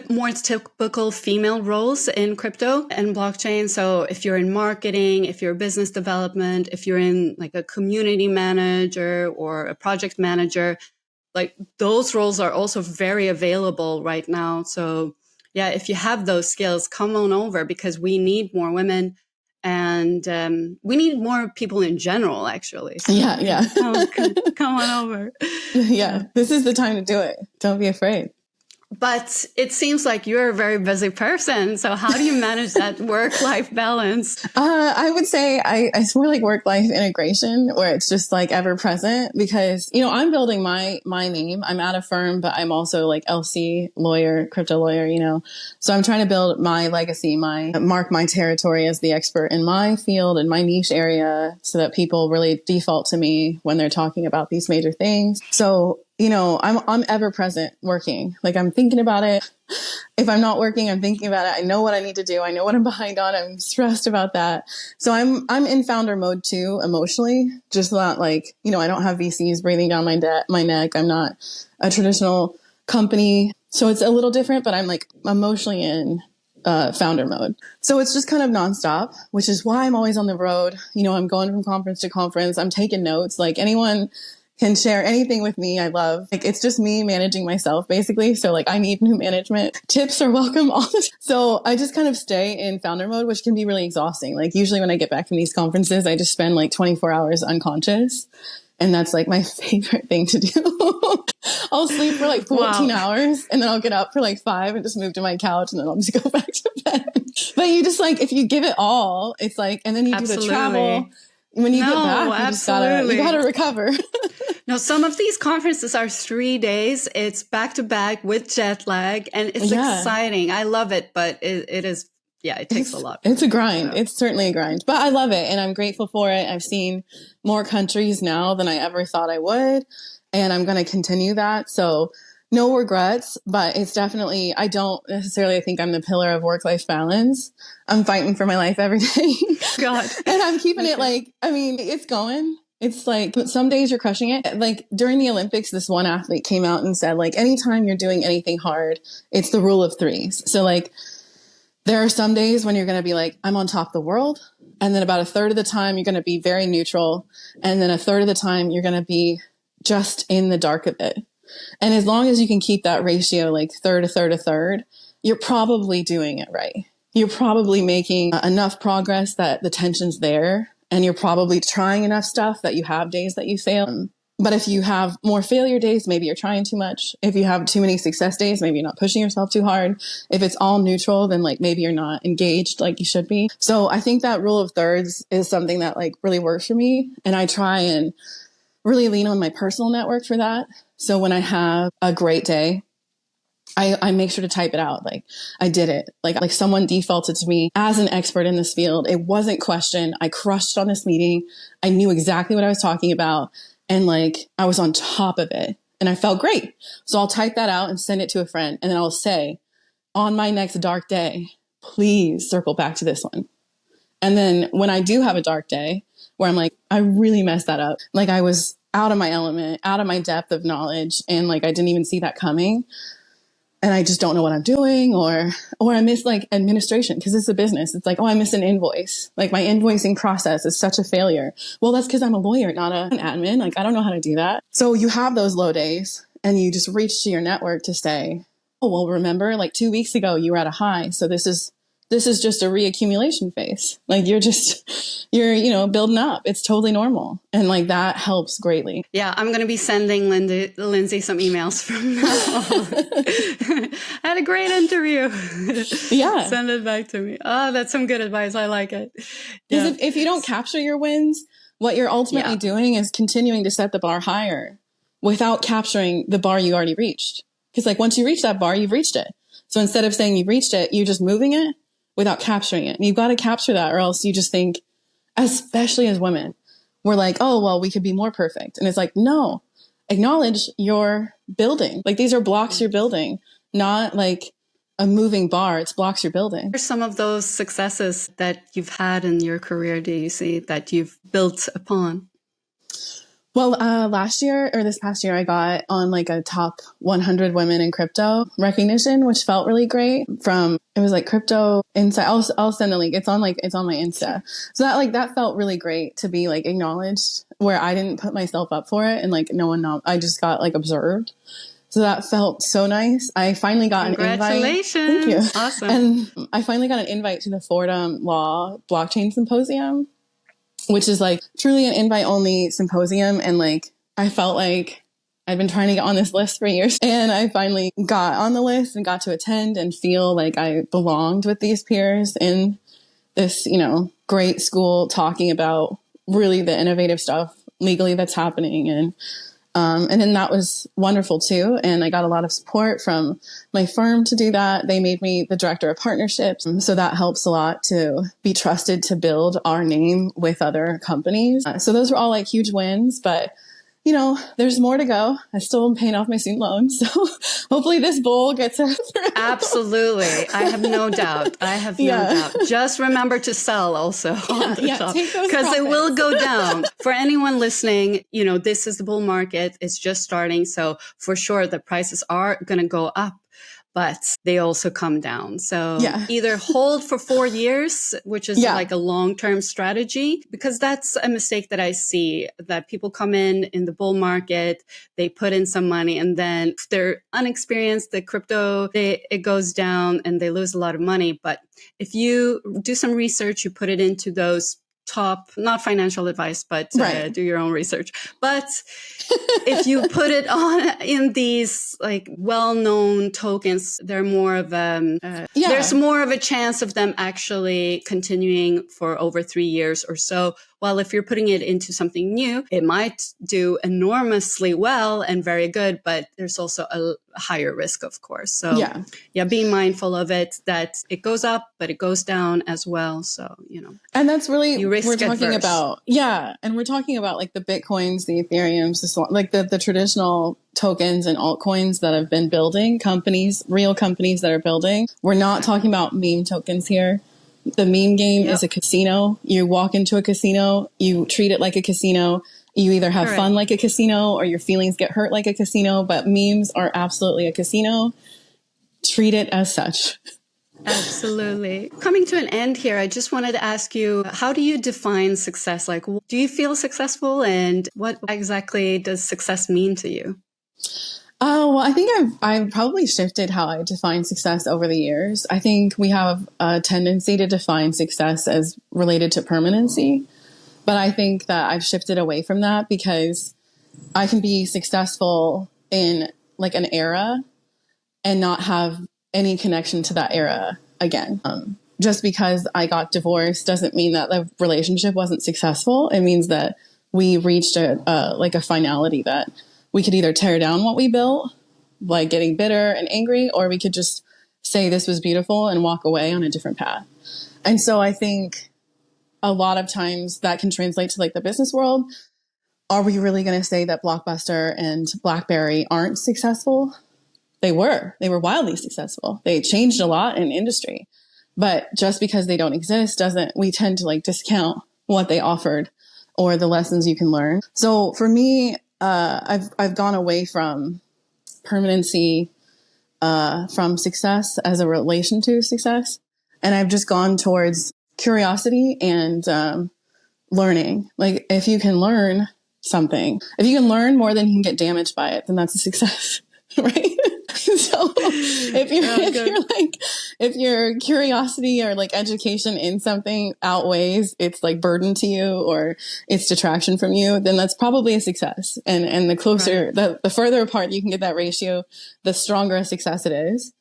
more typical female roles in crypto and blockchain. So if you're in marketing, if you're business development, if you're in like a community manager or a project manager, like those roles are also very available right now. So yeah, if you have those skills, come on over, because we need more women. And we need more people in general, actually. So Yeah. come on over. Yeah, this is the time to do it. Don't be afraid. But it seems like you're a very busy person. So how do you manage that work-life balance? I would say it's more like work-life integration, where it's just like ever present, because, you know, I'm building my name. I'm at a firm, but I'm also like LC lawyer, crypto lawyer, you know. So I'm trying to build my legacy, mark my territory as the expert in my field and my niche area, so that people really default to me when they're talking about these major things. So, you know, I'm ever present working. Like, I'm thinking about it. If I'm not working, I'm thinking about it. I know what I need to do. I know what I'm behind on. I'm stressed about that. So I'm in founder mode too, emotionally, just not like, you know, I don't have VCs breathing down my neck. I'm not a traditional company. So it's a little different, but I'm like emotionally in founder mode. So it's just kind of nonstop, which is why I'm always on the road. You know, I'm going from conference to conference. I'm taking notes. Like, anyone can share anything with me. I love, like, it's just me managing myself, basically. So like, I need new management tips are welcome. So I just kind of stay in founder mode, which can be really exhausting. Like, usually when I get back from these conferences, I just spend like 24 hours unconscious. And that's like my favorite thing to do. I'll sleep for like 14 hours, and then I'll get up for like 5 and just move to my couch, and then I'll just go back to bed. But you just like, if you give it all, it's like, and then you do the travel. When you get back, you gotta recover. No, some of these conferences are 3 days. It's back to back with jet lag, and it's exciting. I love it, but it is, it takes a lot. It's a grind. So. It's certainly a grind, but I love it, and I'm grateful for it. I've seen more countries now than I ever thought I would, and I'm going to continue that. So no regrets, but it's definitely, I don't necessarily think I'm the pillar of work-life balance. I'm fighting for my life every day. God. And I'm keeping it like, I mean, it's going. It's like, some days you're crushing it. Like, during the Olympics, this one athlete came out and said, like, anytime you're doing anything hard, it's the rule of threes. So like, there are some days when you're going to be like, I'm on top of the world. And then about a third of the time, you're going to be very neutral. And then a third of the time, you're going to be just in the dark of it. And as long as you can keep that ratio, like third, a third, a third, you're probably doing it right. You're probably making enough progress that the tension's there. And you're probably trying enough stuff that you have days that you fail. But if you have more failure days, maybe you're trying too much. If you have too many success days, maybe you're not pushing yourself too hard. If it's all neutral, then like maybe you're not engaged like you should be. So I think that rule of thirds is something that like really works for me. And I try and really lean on my personal network for that. So when I have a great day, I make sure to type it out. Like, I did it. Like someone defaulted to me as an expert in this field. It wasn't questioned. I crushed on this meeting. I knew exactly what I was talking about. And like, I was on top of it and I felt great. So I'll type that out and send it to a friend. And then I'll say, on my next dark day, please circle back to this one. And then when I do have a dark day where I'm like, I really messed that up. Like, I was out of my element, out of my depth of knowledge. And like, I didn't even see that coming. And I just don't know what I'm doing, or I miss like administration, because it's a business. It's like, oh, I miss an invoice. Like, my invoicing process is such a failure. Well, that's because I'm a lawyer, not an admin. Like, I don't know how to do that. So you have those low days and you just reach to your network to say, oh, well, remember like 2 weeks ago you were at a high. So this is just a reaccumulation phase. Like, you're building up. It's totally normal. And like, that helps greatly. Yeah. I'm going to be sending Lindsay some emails from now on. I had a great interview. Yeah. Send it back to me. Oh, that's some good advice. I like it. Because if you don't capture your wins, what you're ultimately doing is continuing to set the bar higher without capturing the bar you already reached. Because like, once you reach that bar, you've reached it. So instead of saying you've reached it, you're just moving it without capturing it. And you've got to capture that, or else you just think, especially as women, we're like, oh, well, we could be more perfect. And it's like, no, acknowledge you're building. Like, these are blocks you're building, not like a moving bar. It's blocks you're building. What are some of those successes that you've had in your career, do you see, that you've built upon? Well, last year or this past year, I got on like a top 100 women in crypto recognition, which felt really great. It was like Crypto Insight. I'll send the link. It's on my Insta. So that felt really great to be like acknowledged, where I didn't put myself up for it and like no one knows. I just got like observed. So that felt so nice. I finally got an invite. Congratulations. Thank you. Awesome. And I finally got an invite to the Fordham Law Blockchain Symposium, which is like truly an invite only symposium. And like, I felt like I've been trying to get on this list for years, and I finally got on the list and got to attend and feel like I belonged with these peers in this, great school, talking about really the innovative stuff legally that's happening. And then that was wonderful too. And I got a lot of support from my firm to do that. They made me the director of partnerships. So that helps a lot to be trusted to build our name with other companies. So those were all like huge wins, but there's more to go. I still am paying off my student loans. So hopefully this bull gets us through. Absolutely. I have no doubt. No doubt. Just remember to sell also on the top, because it will go down. For anyone listening, this is the bull market. It's just starting. So for sure, the prices are going to go up, but they also come down. So either hold for 4 years, which is like a long-term strategy, because that's a mistake that I see, that people come in the bull market, they put in some money, and then if they're unexperienced, the crypto, it goes down and they lose a lot of money. But if you do some research, you put it into those top, not financial advice, but do your own research. But if you put it on in these like well-known tokens, they're more of there's more of a chance of them actually continuing for over 3 years or so. While if you're putting it into something new, it might do enormously well and very good, but there's also a higher risk, of course. So being mindful of it, that it goes up, but it goes down as well. So, and that's really, we're talking about, and we're talking about like the Bitcoins, the Ethereums, like the traditional tokens and altcoins that have been building, real companies that are building. We're not talking about meme tokens here. The meme game is a casino. You walk into a casino, you treat it like a casino. You either have fun like a casino or your feelings get hurt like a casino, but memes are absolutely a casino. Treat it as such. Absolutely. Coming to an end here, I just wanted to ask you, how do you define success? Like, do you feel successful, and what exactly does success mean to you? Well, I think I've probably shifted how I define success over the years. I think we have a tendency to define success as related to permanency, but I think that I've shifted away from that, because I can be successful in like an era and not have any connection to that era again. Just because I got divorced doesn't mean that the relationship wasn't successful. It means that we reached a finality that we could either tear down what we built, like getting bitter and angry, or we could just say this was beautiful and walk away on a different path. And so I think a lot of times that can translate to like the business world. Are we really going to say that Blockbuster and BlackBerry aren't successful? They were wildly successful. They changed a lot in industry, but just because they don't exist we tend to like discount what they offered or the lessons you can learn. So for me, I've gone away from permanency, from success as a relation to success. And I've just gone towards curiosity and, learning. Like if you can learn something, if you can learn more than you can get damaged by it, then that's a success. Right. So if your curiosity or like education in something outweighs its like burden to you or its detraction from you, then that's probably a success. And the closer, the further apart you can get that ratio, the stronger a success it is.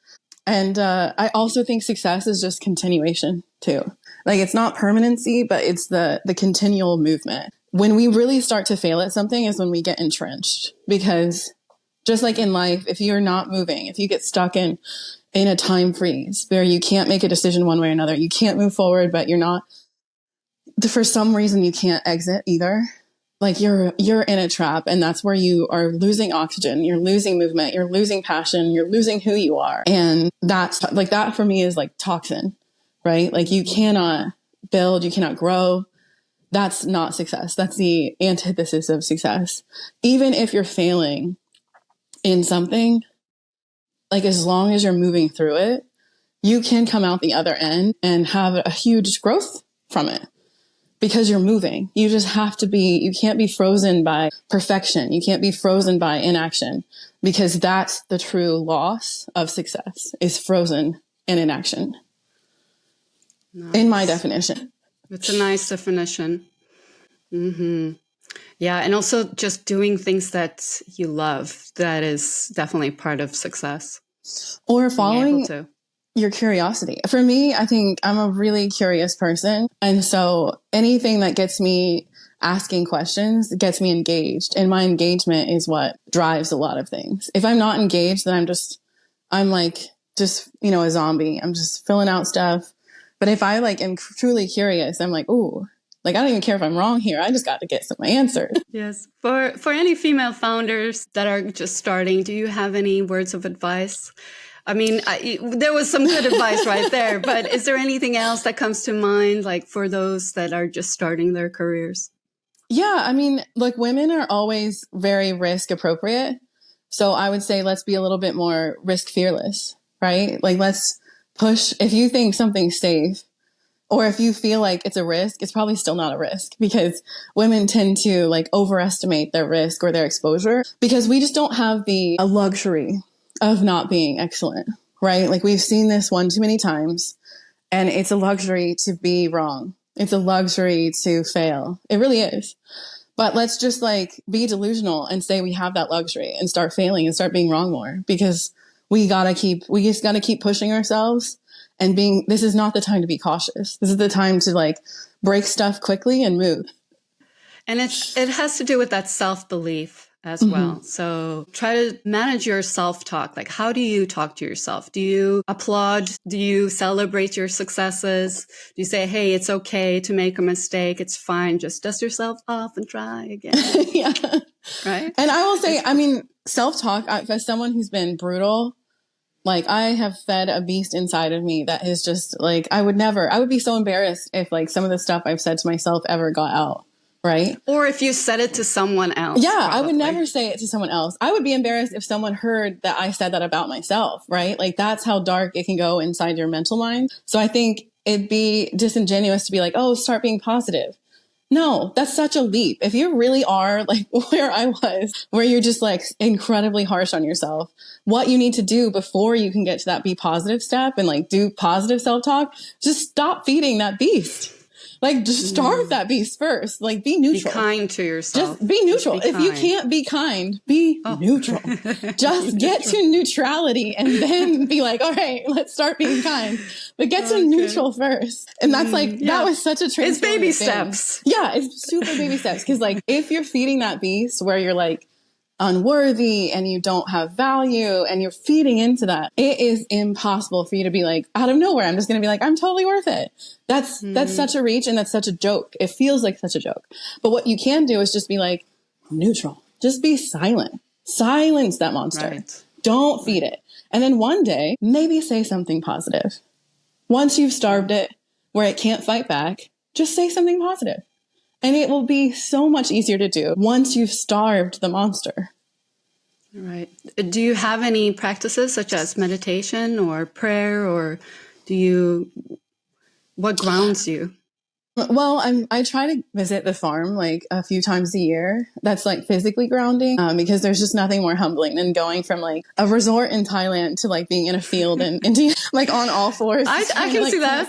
And I also think success is just continuation too. Like it's not permanency, but it's the continual movement. When we really start to fail at something is when we get entrenched, because just like in life, if you're not moving, if you get stuck in a time freeze where you can't make a decision one way or another, you can't move forward, but you're not, for some reason you can't exit either. Like you're in a trap, and that's where you are losing oxygen, you're losing movement, you're losing passion, you're losing who you are. And that's like, that for me is like toxin, right? Like you cannot build, you cannot grow. that's not success. That's the antithesis of success. Even if you're failing in something, like as long as you're moving through it, you can come out the other end and have a huge growth from it because you're moving. You just have to be, you can't be frozen by perfection. You can't be frozen by inaction, because that's the true loss of success, is frozen in inaction. Nice. In my definition. It's a nice definition. Mm-hmm. Yeah. And also just doing things that you love. That is definitely part of success. Or following your curiosity. For me, I think I'm a really curious person. And so anything that gets me asking questions gets me engaged. And my engagement is what drives a lot of things. If I'm not engaged, then I'm like, you know, a zombie. I'm just filling out stuff. But if I like am truly curious, I'm like, ooh, like, I don't even care if I'm wrong here. I just got to get some answers. Yes. For any female founders that are just starting, do you have any words of advice? I mean, there was some good advice right there, but is there anything else that comes to mind, like for those that are just starting their careers? Yeah. I mean, look, women are always very risk appropriate. So I would say, let's be a little bit more risk fearless, right? Like, let's push. If you think something's safe, or if you feel like it's a risk, it's probably still not a risk, because women tend to like overestimate their risk or their exposure, because we just don't have the luxury of not being excellent, right? Like, we've seen this one too many times, and it's a luxury to be wrong. It's a luxury to fail. It really is. But let's just like be delusional and say we have that luxury and start failing and start being wrong more, because we just gotta keep pushing ourselves and this is not the time to be cautious. This is the time to like break stuff quickly and move. And it has to do with that self-belief as well. So try to manage your self-talk. Like, how do you talk to yourself? Do you applaud? Do you celebrate your successes? Do you say, hey, it's okay to make a mistake. It's fine. Just dust yourself off and try again. Yeah. Right. And I will say, I mean, self-talk, as someone who's been brutal, like, I have fed a beast inside of me that is just like, I would be so embarrassed if like some of the stuff I've said to myself ever got out. Right. Or if you said it to someone else. Yeah, probably. I would never say it to someone else. I would be embarrassed if someone heard that I said that about myself. Right. Like, that's how dark it can go inside your mental mind. So I think it'd be disingenuous to be like, oh, start being positive. No, that's such a leap. If you really are like where I was, where you're just like incredibly harsh on yourself, what you need to do before you can get to that be positive step and like do positive self-talk, just stop feeding that beast. Like, just starve that beast first. Like, be neutral. Be kind to yourself. Just be neutral. If you can't be kind, be neutral. Just get to neutrality and then be like, all right, let's start being kind. But get to neutral first. And that's like, that was such a transformative It's baby thing. steps. Yeah, it's super baby steps. Because like, if you're feeding that beast where you're like unworthy and you don't have value and you're feeding into that, it is impossible for you to be like, out of nowhere, I'm just going to be like, I'm totally worth it. That's such a reach, and that's such a joke. It feels like such a joke. But what you can do is just be like neutral. Just be silent. Silence that monster. Right. Don't feed it. And then one day, maybe say something positive. Once you've starved it where it can't fight back, just say something positive. And it will be so much easier to do once you've starved the monster. Right. Do you have any practices such as meditation or prayer, or what grounds you? Well, I try to visit the farm like a few times a year. That's like physically grounding, because there's just nothing more humbling than going from like a resort in Thailand to like being in a field in India, like on all fours. I can see that.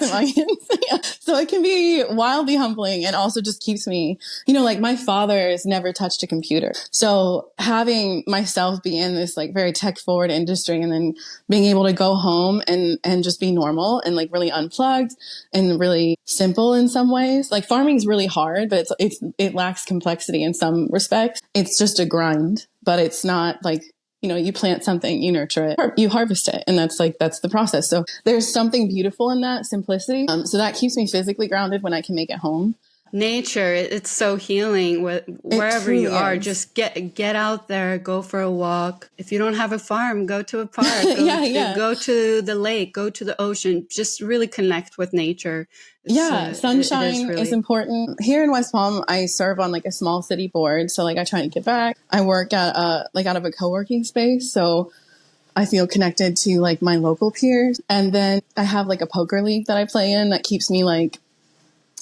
Yeah. So it can be wildly humbling, and also just keeps me, like my father's never touched a computer. So having myself be in this like very tech forward industry, and then being able to go home and just be normal and like really unplugged and really simple in some ways. Like, farming is really hard, but it lacks complexity in some respects. It's just a grind, but it's not like, you plant something, you nurture it, you harvest it. And that's the process. So there's something beautiful in that simplicity. So that keeps me physically grounded when I can make it home. Nature, it's so healing. Wherever you are, is. just get out there, go for a walk. If you don't have a farm, go to a park, go to the lake, go to the ocean. Just really connect with nature. Sunshine is important. Here in West Palm, I serve on like a small city board, so like I try to get back. I work at out of a co-working space, so I feel connected to like my local peers. And then I have like a poker league that I play in that keeps me like,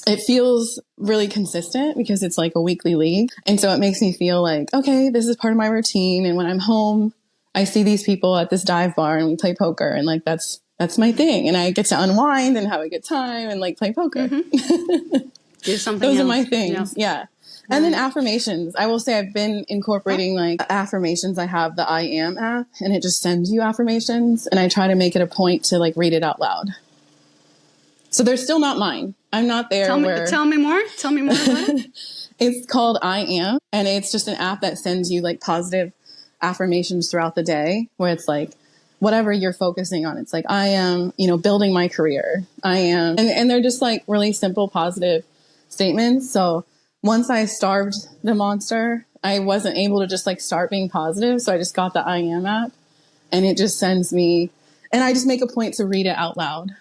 it feels really consistent because it's like a weekly league. And so it makes me feel like, okay, this is part of my routine. And when I'm home, I see these people at this dive bar and we play poker. And like, that's my thing. And I get to unwind and have a good time and like play poker. Mm-hmm. Do something Those else. are my things. Yeah. And then affirmations. I will say I've been incorporating like affirmations. I have the I Am app and it just sends you affirmations. And I try to make it a point to like read it out loud. So they're still not mine. I'm not there. Tell me more. Tell me more about it. It's called I Am, and it's just an app that sends you like positive affirmations throughout the day, where it's like whatever you're focusing on. It's like I am, building my career. I am, and they're just like really simple, positive statements. So once I starved the monster, I wasn't able to just like start being positive. So I just got the I Am app, and it just sends me, and I just make a point to read it out loud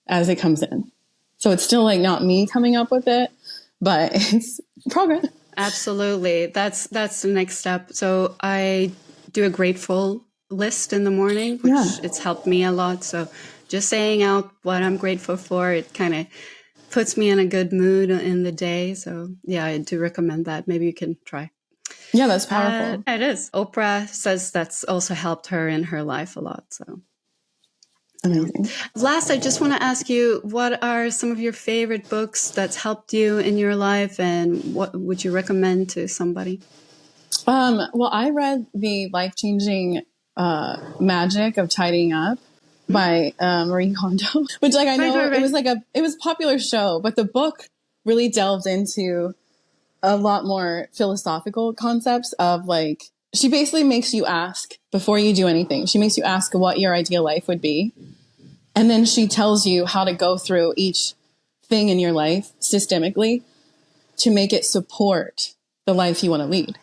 as it comes in. So it's still like not me coming up with it, but it's progress. Absolutely. That's the next step. So I do a grateful list in the morning, which it's helped me a lot. So just saying out what I'm grateful for, it kind of puts me in a good mood in the day. So yeah, I do recommend that. Maybe you can try. Yeah, that's powerful. It is. Oprah says that's also helped her in her life a lot. So amazing. Last, I just want to ask you, what are some of your favorite books that's helped you in your life, and what would you recommend to somebody? Well, I read the life-changing Magic of Tidying Up by Marie Kondo, which like I know it was it was a popular show, but the book really delved into a lot more philosophical concepts of like, she basically makes you ask before you do anything. She makes you ask what your ideal life would be. And then she tells you how to go through each thing in your life systemically to make it support the life you want to lead.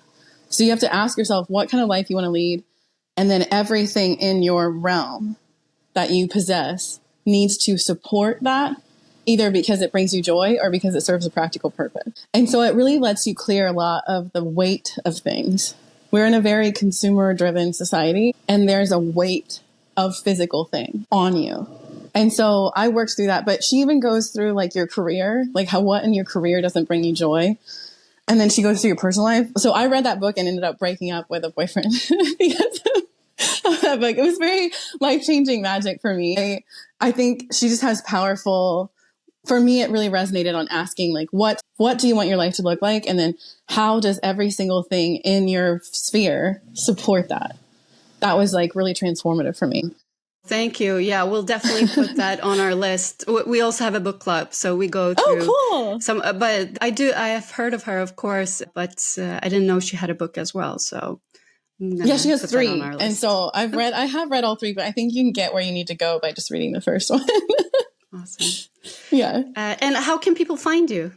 So you have to ask yourself what kind of life you want to lead. And then everything in your realm that you possess needs to support that, either because it brings you joy or because it serves a practical purpose. And so it really lets you clear a lot of the weight of things. We're in a very consumer-driven society, and there's a weight of physical thing on you. And so I worked through that, but she even goes through like your career, like what in your career doesn't bring you joy. And then she goes through your personal life. So I read that book and ended up breaking up with a boyfriend because of that book. It was very life-changing magic for me. I think she just has powerful, for me, it really resonated on asking like, what do you want your life to look like? And then how does every single thing in your sphere support that? That was like really transformative for me. Thank you. Yeah, we'll definitely put that on our list. We also have a book club, so we go through cool. some. But I have heard of her, of course, but I didn't know she had a book as well. So yeah, she has 3, and so I have read all 3, but I think you can get where you need to go by just reading the first one. Awesome. Yeah. And how can people find you?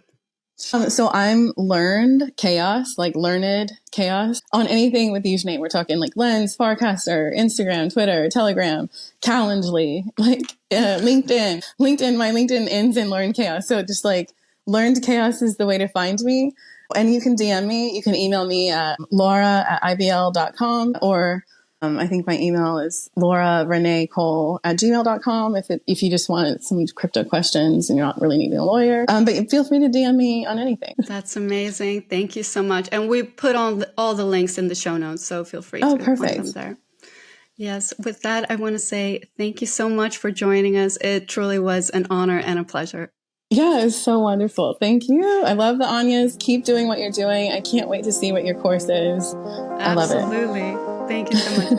So I'm Learned Chaos, like Learned Chaos, on anything with the username. We're talking like Lens, Farcaster, Instagram, Twitter, Telegram, Calendly, like LinkedIn. My LinkedIn ends in Learned Chaos. So just like Learned Chaos is the way to find me. And you can DM me. You can email me at laura@ibl.com, or I think my email is laurareneecole@gmail.com if you just want some crypto questions and you're not really needing a lawyer. But feel free to DM me on anything. That's amazing. Thank you so much. And we put on all the links in the show notes, so feel free to find them there. Yes. With that, I want to say thank you so much for joining us. It truly was an honor and a pleasure. Yeah, it's so wonderful. Thank you. I love the Anyas. Keep doing what you're doing. I can't wait to see what your course is. I love it. Absolutely. Thank you so much.